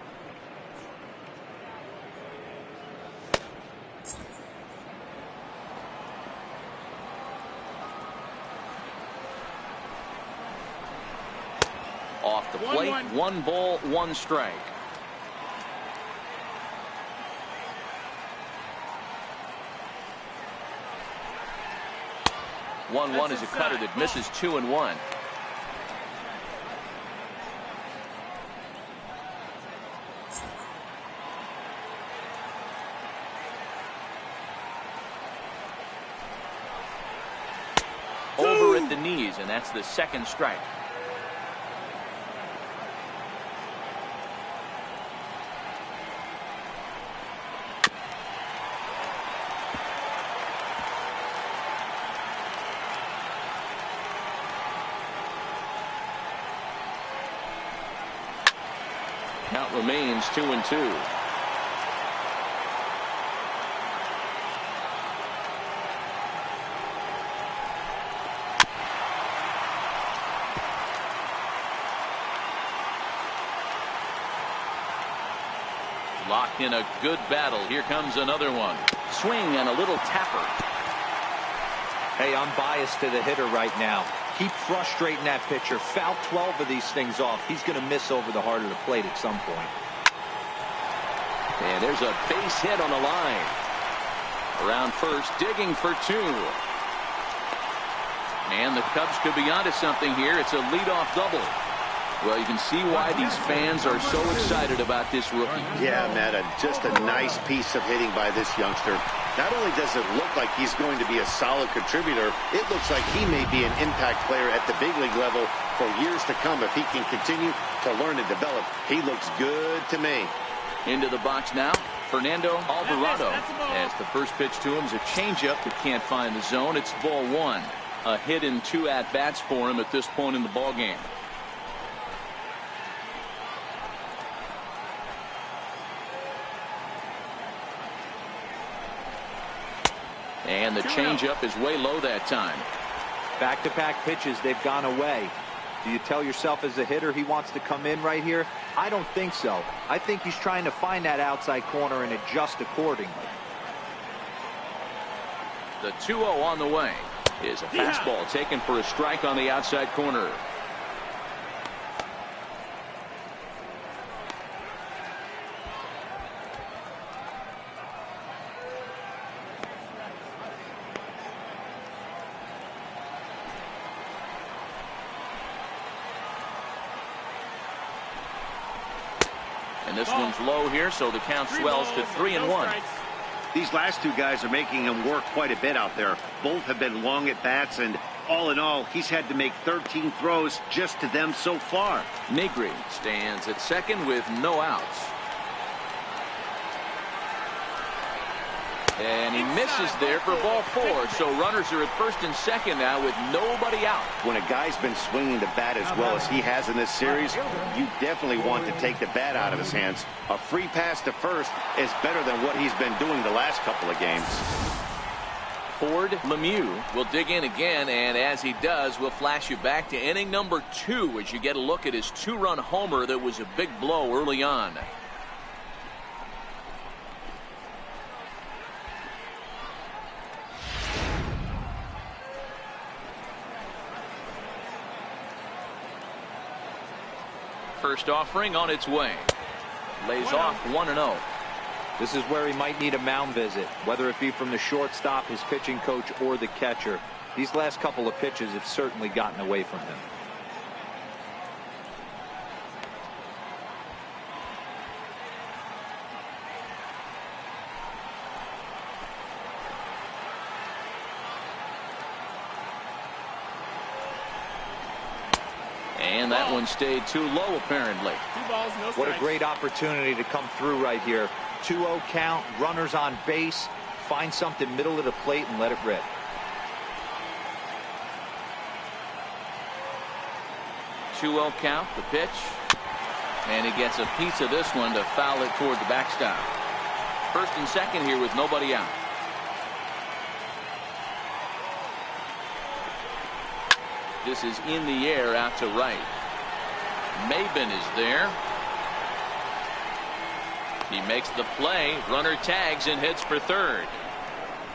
Off the plate, 1 ball, 1 strike. 1-1 is a cutter that misses 2-1. Over at the knees, and that's the second strike. Count remains 2-2. Locked in a good battle. Here comes another one. Swing and a little tapper. Hey, I'm biased to the hitter right now. Keep frustrating that pitcher. Foul 12 of these things off. He's going to miss over the heart of the plate at some point. And there's a base hit on the line. Around first, digging for 2. And the Cubs could be onto something here. It's a leadoff double. Well, you can see why these fans are so excited about this rookie. Yeah, Matt, just a nice piece of hitting by this youngster. Not only does it look like he's going to be a solid contributor, it looks like he may be an impact player at the big league level for years to come if he can continue to learn and develop. He looks good to me. Into the box now, Fernando Alvarado. As the first pitch to him is a changeup that can't find the zone. It's ball 1. A hit in 2 at-bats for him at this point in the ballgame. And the changeup is way low that time. Back-to-back pitches, they've gone away. Do you tell yourself as a hitter he wants to come in right here? I don't think so. I think he's trying to find that outside corner and adjust accordingly. The 2-0 on the way is a fastball taken for a strike on the outside corner. And this one's low here, so the count swells to 3-1. These last 2 guys are making him work quite a bit out there. Both have been long at bats, and all in all, he's had to make 13 throws just to them so far. Negri stands at second with no outs. And he misses there for ball 4. So runners are at first and second now with nobody out. When a guy's been swinging the bat as well as he has in this series, you definitely want to take the bat out of his hands. A free pass to first is better than what he's been doing the last couple of games. Ford Lemieux will dig in again, and as he does, we'll flash you back to inning number 2 as you get a look at his 2-run homer that was a big blow early on. First offering on its way. Lays off 1-0. This is where he might need a mound visit, whether it be from the shortstop, his pitching coach, or the catcher. These last couple of pitches have certainly gotten away from him. And that one stayed too low, apparently. 2 balls, no strikes. What a great opportunity to come through right here. 2-0 count, runners on base. Find something middle of the plate and let it rip. Two-0 count, the pitch. And he gets a piece of this one to foul it toward the backstop. First and second here with nobody out. This is in the air out to right. Maben is there. He makes the play. Runner tags and heads for third.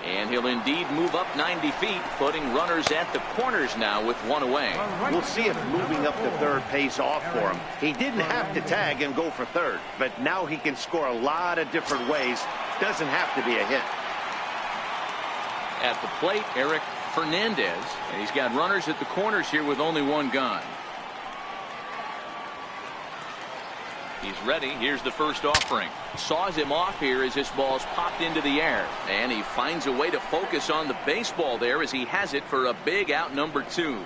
And he'll indeed move up 90 feet, putting runners at the corners now with one away. We'll see if moving up to third pays off for him. He didn't have to tag and go for third, but now he can score a lot of different ways. Doesn't have to be a hit. At the plate, Eric Fernandez, and he's got runners at the corners here with only one gone. He's ready. Here's the first offering. Saws him off here as this ball's popped into the air. And he finds a way to focus on the baseball there as he has it for a big out number 2.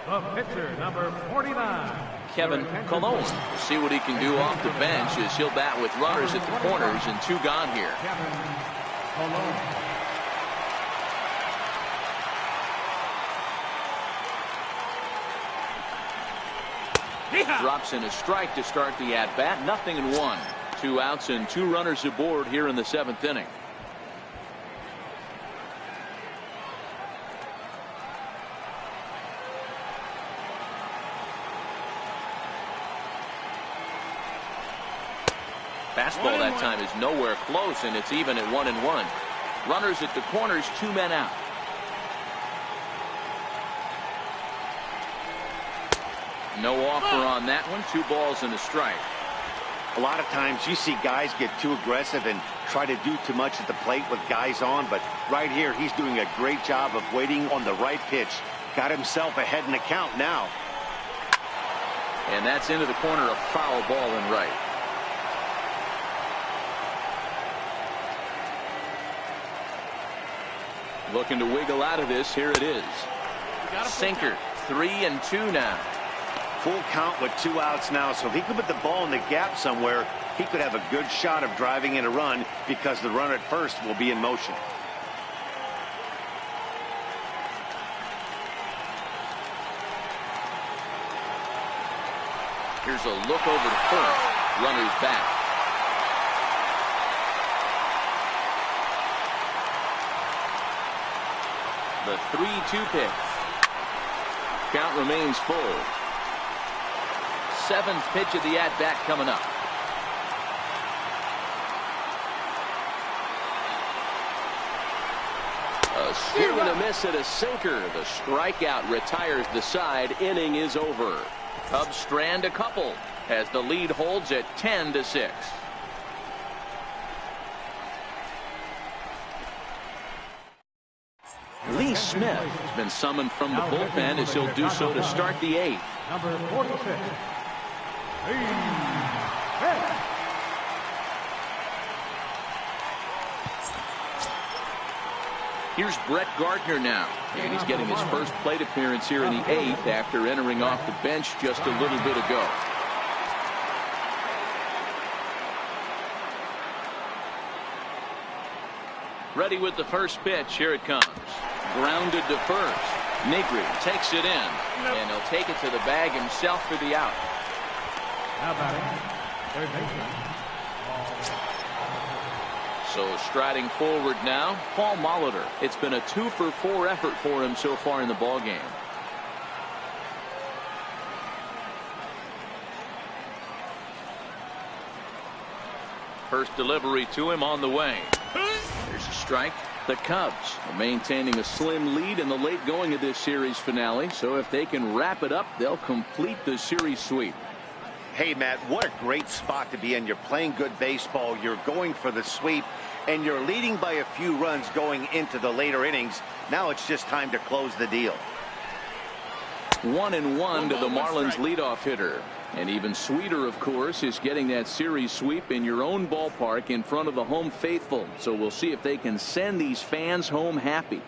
The pitcher, number 49. Kevin Colon. We'll see what he can do off the bench as he'll bat with runners at the corners and 2 gone here. Kevin Colon. Drops in a strike to start the at-bat. 0-1. 2 outs and 2 runners aboard here in the 7th inning. Fastball that time is nowhere close, and it's even at 1-1. Runners at the corners, 2 men out. No offer on that one. 2 balls and a strike. A lot of times you see guys get too aggressive and try to do too much at the plate with guys on, but right here he's doing a great job of waiting on the right pitch. Got himself ahead in the count now. And that's into the corner, a foul ball and right. Looking to wiggle out of this. Here it is. Sinker. 3-2 now. Full count with 2 outs now, so if he could put the ball in the gap somewhere, he could have a good shot of driving in a run because the runner at first will be in motion. Here's a look over to first. Runner's back. The 3-2 pitch. Count remains full. 7th pitch of the at-bat coming up. A swing and a miss at a sinker. The strikeout retires the side. Inning is over. Cubs strand a couple as the lead holds at 10-6. Lee Smith has been summoned from the bullpen as he'll do so to start the 8th. Number 46. Here's Brett Gardner now, and he's getting his first plate appearance here in the 8th after entering off the bench just a little bit ago. Ready with the first pitch. Here it comes. Grounded to first. Negri takes it in, and he'll take it to the bag himself for the out. Now batting, third baseman. So striding forward now, Paul Molitor. It's been a 2-for-4 effort for him so far in the ballgame. First delivery to him on the way. There's a strike. The Cubs are maintaining a slim lead in the late going of this series finale. So if they can wrap it up, they'll complete the series sweep. Hey, Matt, what a great spot to be in. You're playing good baseball. You're going for the sweep, and you're leading by a few runs going into the later innings. Now it's just time to close the deal. 1-1 to the Marlins leadoff hitter. And even sweeter, of course, is getting that series sweep in your own ballpark in front of the home faithful. So we'll see if they can send these fans home happy.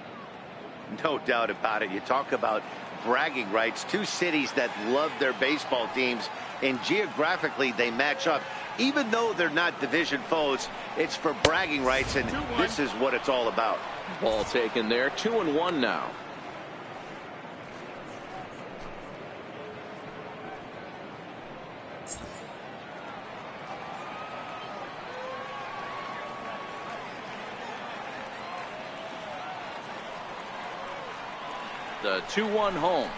No doubt about it. You talk about bragging rights. 2 cities that love their baseball teams, and geographically they match up. Even though they're not division foes, it's for bragging rights, and this is what it's all about. Ball taken there. 2-1 now. The 2-1 home.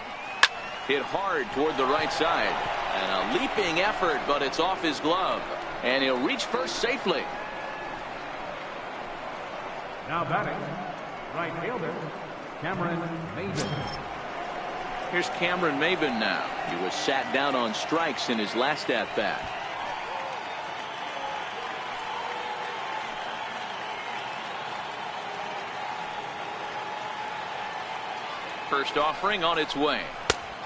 Hit hard toward the right side. And a leaping effort, but it's off his glove. And he'll reach first safely. Now batting, right fielder, Cameron Maybin. Here's Cameron Maybin now. He was sat down on strikes in his last at-bat. First offering on its way.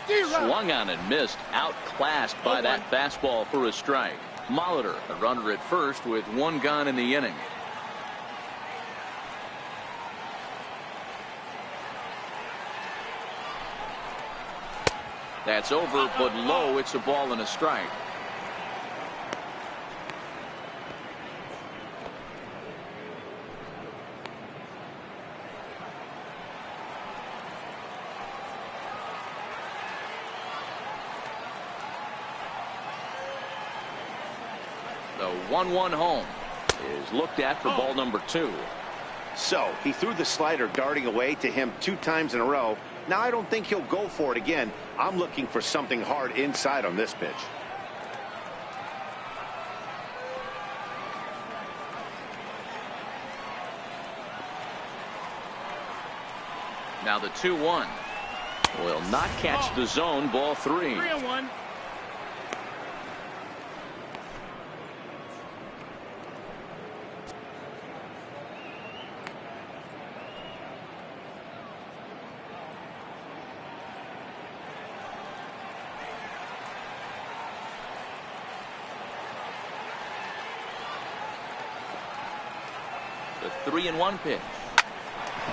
Swung on and missed. Outclassed by that fastball for a strike. Molitor, a runner at first with one gone in the inning. That's over, but low. It's a ball and a strike. The 1-1 home is looked at for ball number 2. So he threw the slider darting away to him 2 times in a row. Now I don't think he'll go for it again. I'm looking for something hard inside on this pitch. Now the 2-1 will not catch the zone. Ball 3. 3-1. The 3-1 pitch.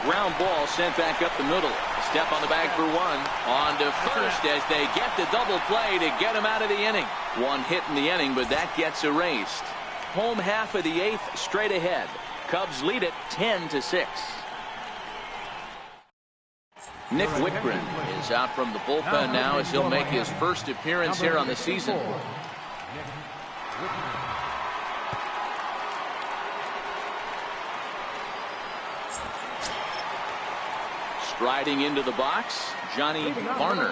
Ground ball sent back up the middle. Step on the bag for 1. On to first as they get the double play to get him out of the inning. 1 hit in the inning, but that gets erased. Home half of the 8th straight ahead. Cubs lead it 10-6. Nick Whitgren is out from the bullpen now as he'll make his first appearance here on the season. Striding into the box, Johnny Varner.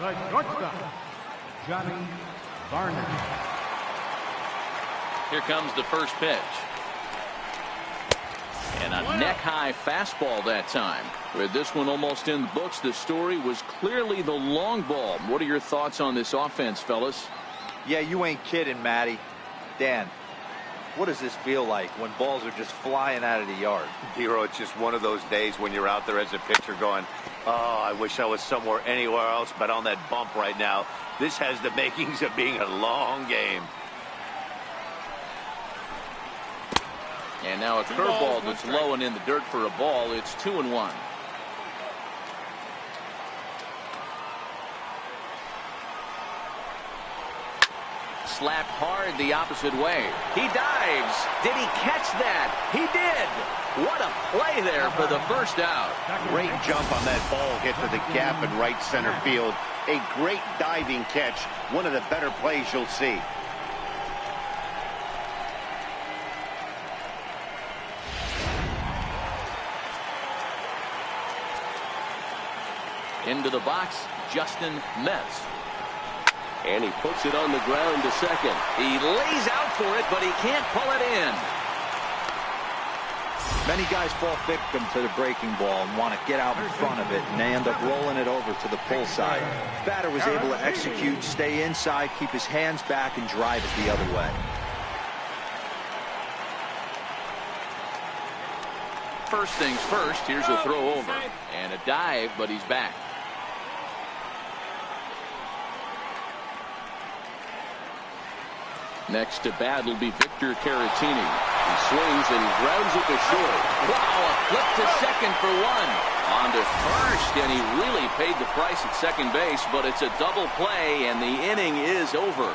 The shortstop, Johnny Varner. Here comes the first pitch. And a neck-high fastball that time. With this one almost in the books, the story was clearly the long ball. What are your thoughts on this offense, fellas? Yeah, you ain't kidding, Matty. Dan, what does this feel like when balls are just flying out of the yard? Hero, it's just one of those days when you're out there as a pitcher going, oh, I wish I was somewhere anywhere else but on that bump right now. This has the makings of being a long game. And now a curveball that's low and in the dirt for a ball. It's 2-1. Slapped hard the opposite way. He dives. Did he catch that? He did. What a play there for the first out. Great jump on that ball hit to the gap in right center field. A great diving catch. One of the better plays you'll see. Into the box, Justin Metz. And he puts it on the ground to second. He lays out for it, but he can't pull it in. Many guys fall victim to the breaking ball and want to get out in front of it, and they end up rolling it over to the pull side. Batter was able to execute, stay inside, keep his hands back, and drive it the other way. First things first, here's a throw over. And a dive, but he's back. Next to bat will be Victor Caratini. He swings and grounds it to short. Wow, a flip to second for 1. On to first, and he really paid the price at second base, but it's a double play, and the inning is over.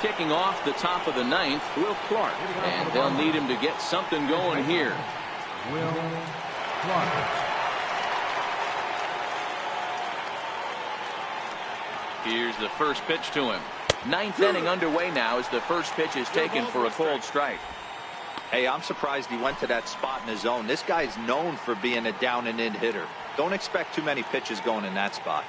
Kicking off the top of the 9th, Will Clark, and they'll need him to get something going here. Will Clark. Here's the first pitch to him. 9th inning underway now as the first pitch is taken for a cold strike. Hey, I'm surprised he went to that spot in his zone. This guy's known for being a down and in hitter. Don't expect too many pitches going in that spot.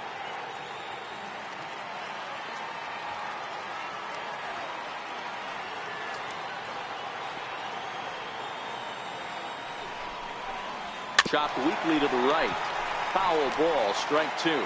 Chopped weakly to the right. Foul ball, strike 2.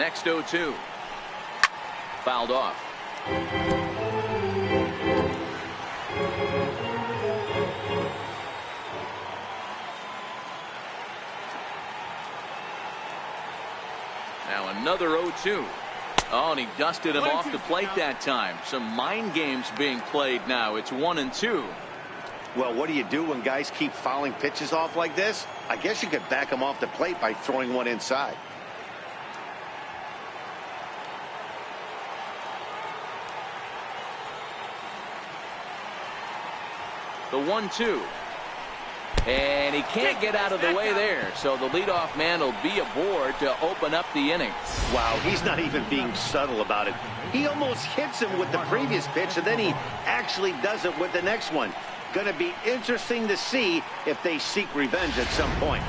next 0-2. Fouled off. Now another 0-2. Oh, and he dusted him off the plate that time. Some mind games being played now. It's 1-2. Well, what do you do when guys keep fouling pitches off like this? I guess you could back them off the plate by throwing one inside. The 1-2. And he can't get out of the way there. So the leadoff man will be aboard to open up the inning. Wow, he's not even being subtle about it. He almost hits him with the previous pitch, and then he actually does it with the next one. Going to be interesting to see if they seek revenge at some point.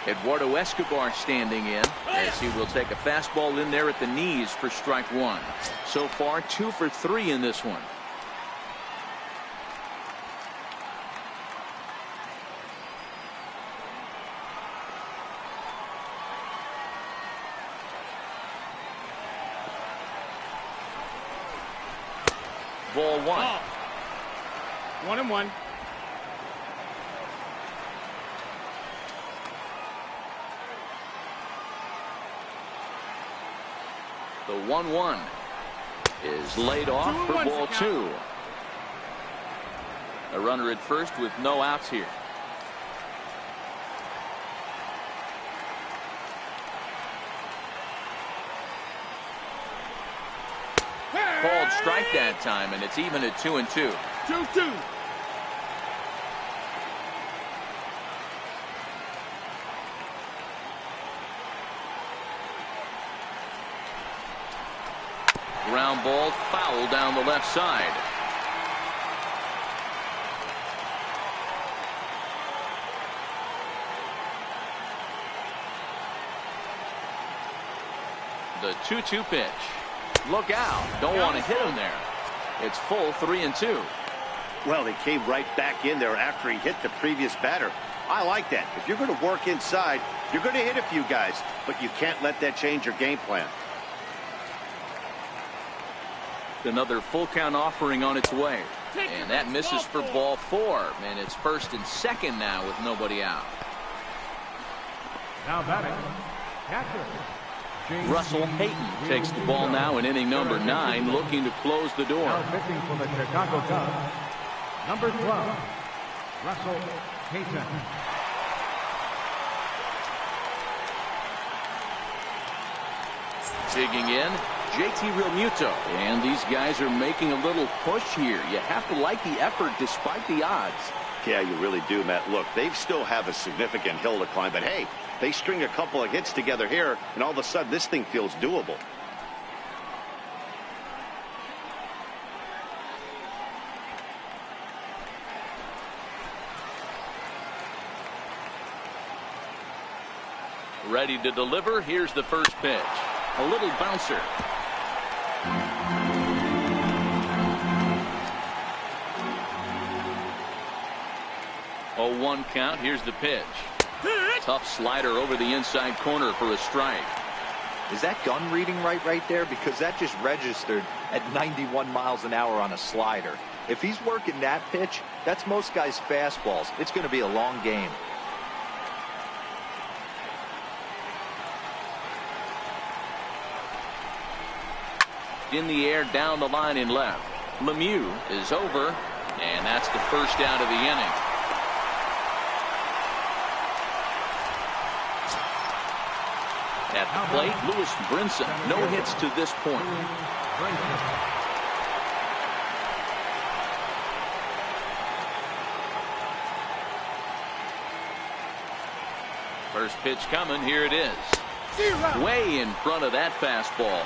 Eduardo Escobar standing in as he will take a fastball in there at the knees for strike one. So far 2 for 3 in this one. Ball one. 1-1. The 1-1 is laid off for ball two. A runner at first with no outs here. Called strike that time, and it's even at 2-2. 2-2. Ground ball foul down the left side. The 2-2 pitch. Look out. Don't want to hit him there. It's full 3-2. Well, they came right back in there after he hit the previous batter. I like that. If you're going to work inside, you're going to hit a few guys, but you can't let that change your game plan. Another full count offering on its way. And that misses for ball four. And it's first and second now with nobody out. Now batting, catcher. Russell Hayton takes the ball now in inning number 9, looking to close the door. Now pitching for the Chicago Cubs, number 12, Russell Hayton. Digging in, JT Realmuto. And these guys are making a little push here. You have to like the effort despite the odds. Yeah, you really do, Matt. Look, they still have a significant hill to climb, but hey, they string a couple of hits together here, and all of a sudden this thing feels doable. Ready to deliver. Here's the first pitch. A little bouncer. Oh, 1 count. Here's the pitch. Tough slider over the inside corner for a strike. Is that gun reading right there? Because that just registered at 91 miles an hour on a slider. If he's working that pitch, that's most guys' fastballs. It's going to be a long game. In the air, down the line in left. Lemieux is over, and that's the first out of the inning. At the plate, Lewis Brinson. No hits to this point. First pitch coming. Here it is. Way in front of that fastball.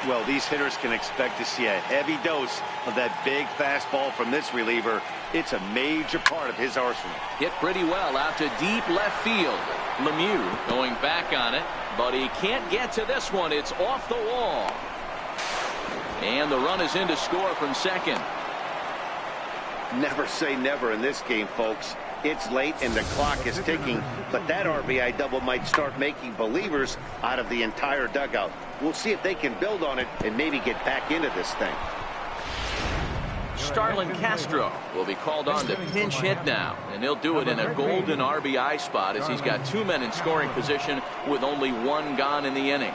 Well, these hitters can expect to see a heavy dose of that big fastball from this reliever. It's a major part of his arsenal. Hit pretty well out to deep left field. Lemieux going back on it, but he can't get to this one. It's off the wall. And the run is in to score from second. Never say never in this game, folks. It's late and the clock is ticking, but that RBI double might start making believers out of the entire dugout. We'll see if they can build on it and maybe get back into this thing. Starlin Castro will be called on to pinch hit now, and he'll do it in a golden RBI spot as he's got 2 men in scoring position with only 1 gone in the inning.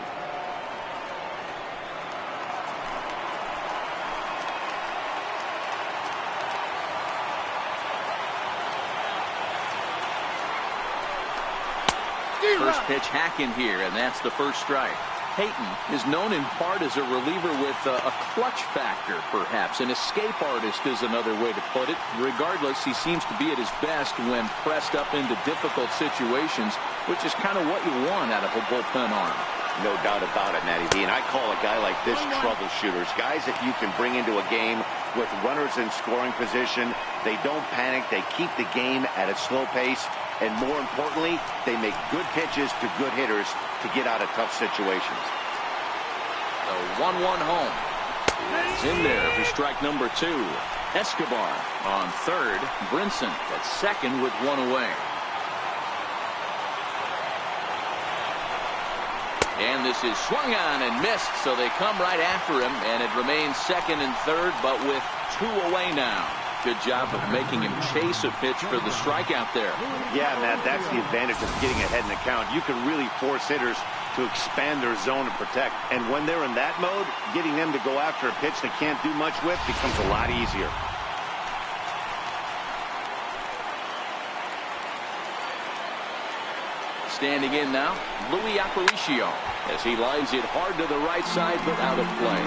First pitch hack in here, and that's the first strike. Payton is known in part as a reliever with a clutch factor, perhaps. An escape artist is another way to put it. Regardless, he seems to be at his best when pressed up into difficult situations, which is kind of what you want out of a bullpen arm. No doubt about it, Matty V. And I call a guy like this troubleshooters. Guys that you can bring into a game with runners in scoring position. They don't panic. They keep the game at a slow pace. And more importantly, they make good pitches to good hitters to get out of tough situations. The 1-1 home. It's in there for strike number 2. Escobar on third. Brinson at second with 1 away. And this is swung on and missed, so they come right after him, and it remains second and third, but with 2 away now. Good job of making him chase a pitch for the strikeout there. Yeah, Matt, that's the advantage of getting ahead in the count. You can really force hitters to expand their zone and protect. And when they're in that mode, getting them to go after a pitch they can't do much with becomes a lot easier. Standing in now, Louis Aparicio, as he lines it hard to the right side but out of play.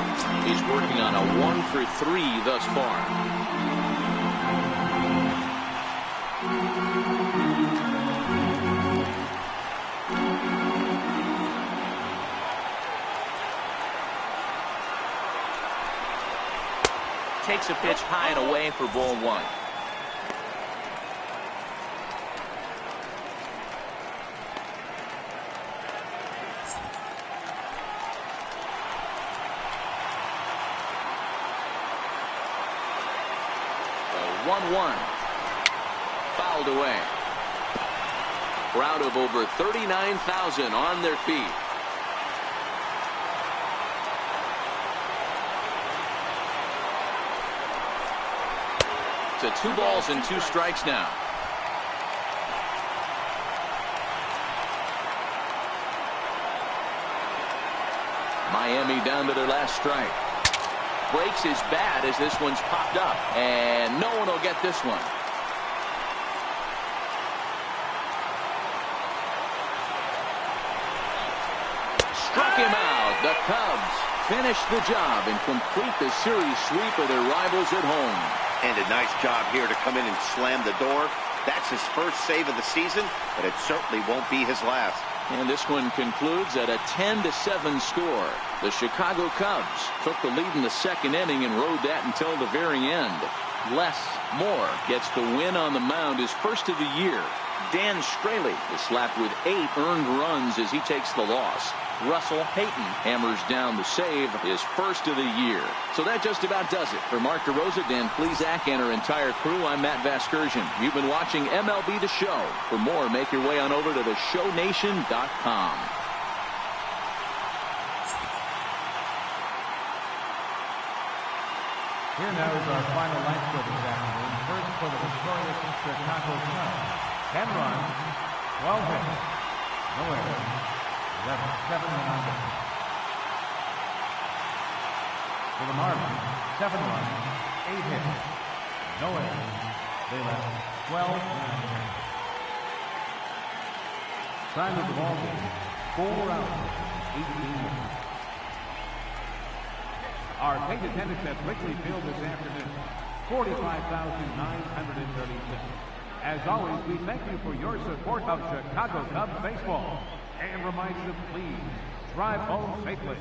He's working on a 1 for 3 thus far. Takes a pitch high and away for ball 1. The 1-1 fouled away. Crowd of over 39,000 on their feet. To 2 balls and 2 strikes now. Miami down to their last strike. Breaks his bat as this one's popped up, and no one will get this one. Struck him out. The Cubs finish the job and complete the series sweep of their rivals at home. And a nice job here to come in and slam the door. That's his first save of the season, but it certainly won't be his last. And this one concludes at a 10-7 score. The Chicago Cubs took the lead in the second inning and rode that until the very end. Les Moore gets the win on the mound, his first of the year. Dan Straley is slapped with 8 earned runs as he takes the loss. Russell Payton hammers down the save, his first of the year. So that just about does it. For Mark DeRosa, Dan Plesac, and our entire crew, I'm Matt Vasgersian. You've been watching MLB The Show. For more, make your way on over to theshownation.com. Here now is our final light show this afternoon. First for the victorious Chicago Cubs. 10 runs, 12 hits, no errors, 7 on base. For the Marlins, 7 runs, 8 hits, no errors. They left 12 runs. Time of the ball game, 4 hours, 18 minutes. Our paid attendance at Wrigley Field this afternoon, 45,936. As always, we thank you for your support of Chicago Cubs baseball and remind you to please drive home safely.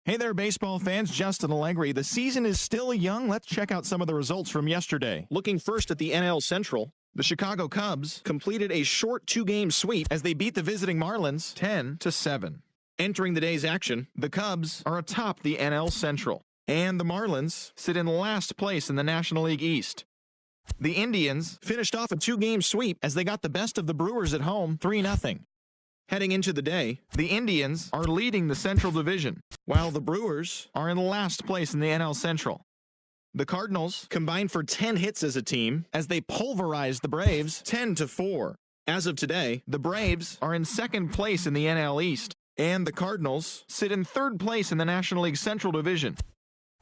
Hey there, baseball fans. Justin Allegri. The season is still young. Let's check out some of the results from yesterday. Looking first at the NL Central, the Chicago Cubs completed a short 2-game sweep as they beat the visiting Marlins 10-7. Entering the day's action, the Cubs are atop the NL Central, and the Marlins sit in last place in the National League East. The Indians finished off a 2-game sweep as they got the best of the Brewers at home 3-0. Heading into the day, the Indians are leading the Central Division, while the Brewers are in last place in the NL Central. The Cardinals combined for 10 hits as a team as they pulverized the Braves 10-4. As of today, the Braves are in second place in the NL East, and the Cardinals sit in third place in the National League Central Division.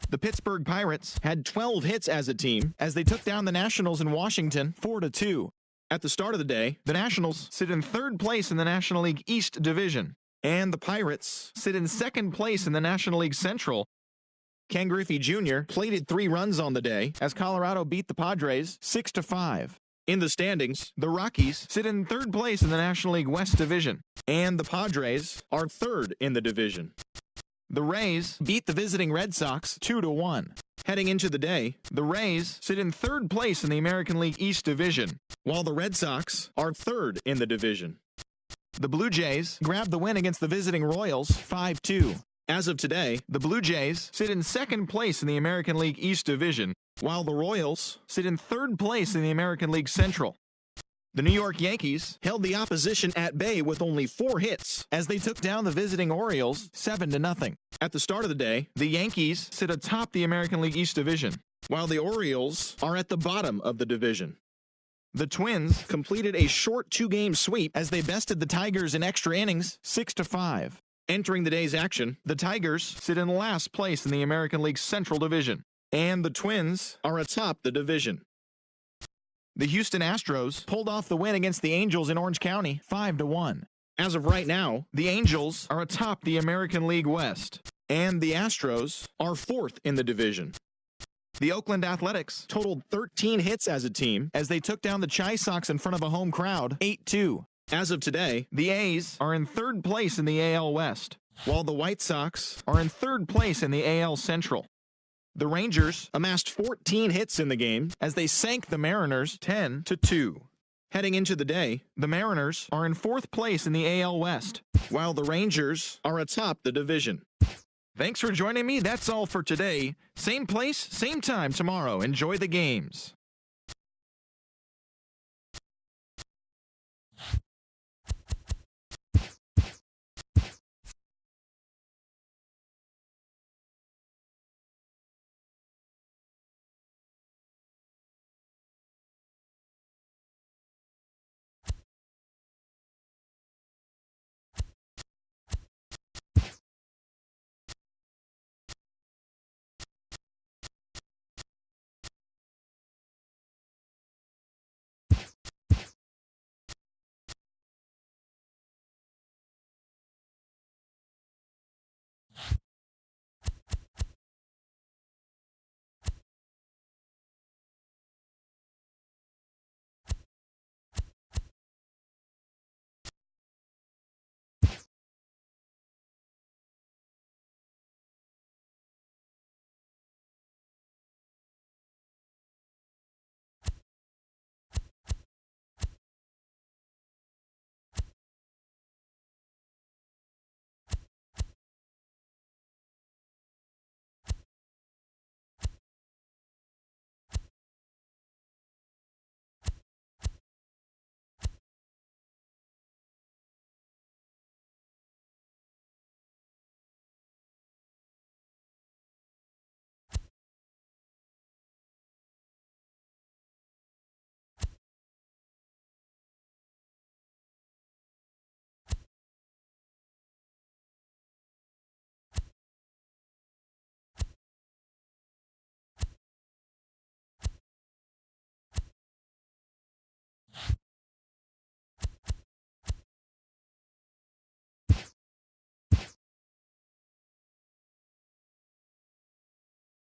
The Pittsburgh Pirates had 12 hits as a team as they took down the Nationals in Washington 4-2. At the start of the day, the Nationals sit in third place in the National League East Division, and the Pirates sit in second place in the National League Central. Ken Griffey Jr. plated 3 runs on the day as Colorado beat the Padres 6-5. In the standings, the Rockies sit in third place in the National League West Division, and the Padres are third in the division. The Rays beat the visiting Red Sox 2-1. Heading into the day, the Rays sit in third place in the American League East Division, while the Red Sox are third in the division. The Blue Jays grabbed the win against the visiting Royals 5-2. As of today, the Blue Jays sit in second place in the American League East Division, while the Royals sit in third place in the American League Central. The New York Yankees held the opposition at bay with only 4 hits as they took down the visiting Orioles 7-0. At the start of the day, the Yankees sit atop the American League East Division, while the Orioles are at the bottom of the division. The Twins completed a short 2-game sweep as they bested the Tigers in extra innings 6-5. Entering the day's action, the Tigers sit in last place in the American League Central Division, and the Twins are atop the division. The Houston Astros pulled off the win against the Angels in Orange County 5-1. As of right now, the Angels are atop the American League West, and the Astros are fourth in the division. The Oakland Athletics totaled 13 hits as a team as they took down the Chi Sox in front of a home crowd 8-2. As of today, the A's are in third place in the AL West, while the White Sox are in third place in the AL Central. The Rangers amassed 14 hits in the game as they sank the Mariners 10-2. Heading into the day, the Mariners are in fourth place in the AL West, while the Rangers are atop the division. Thanks for joining me. That's all for today. Same place, same time tomorrow. Enjoy the games.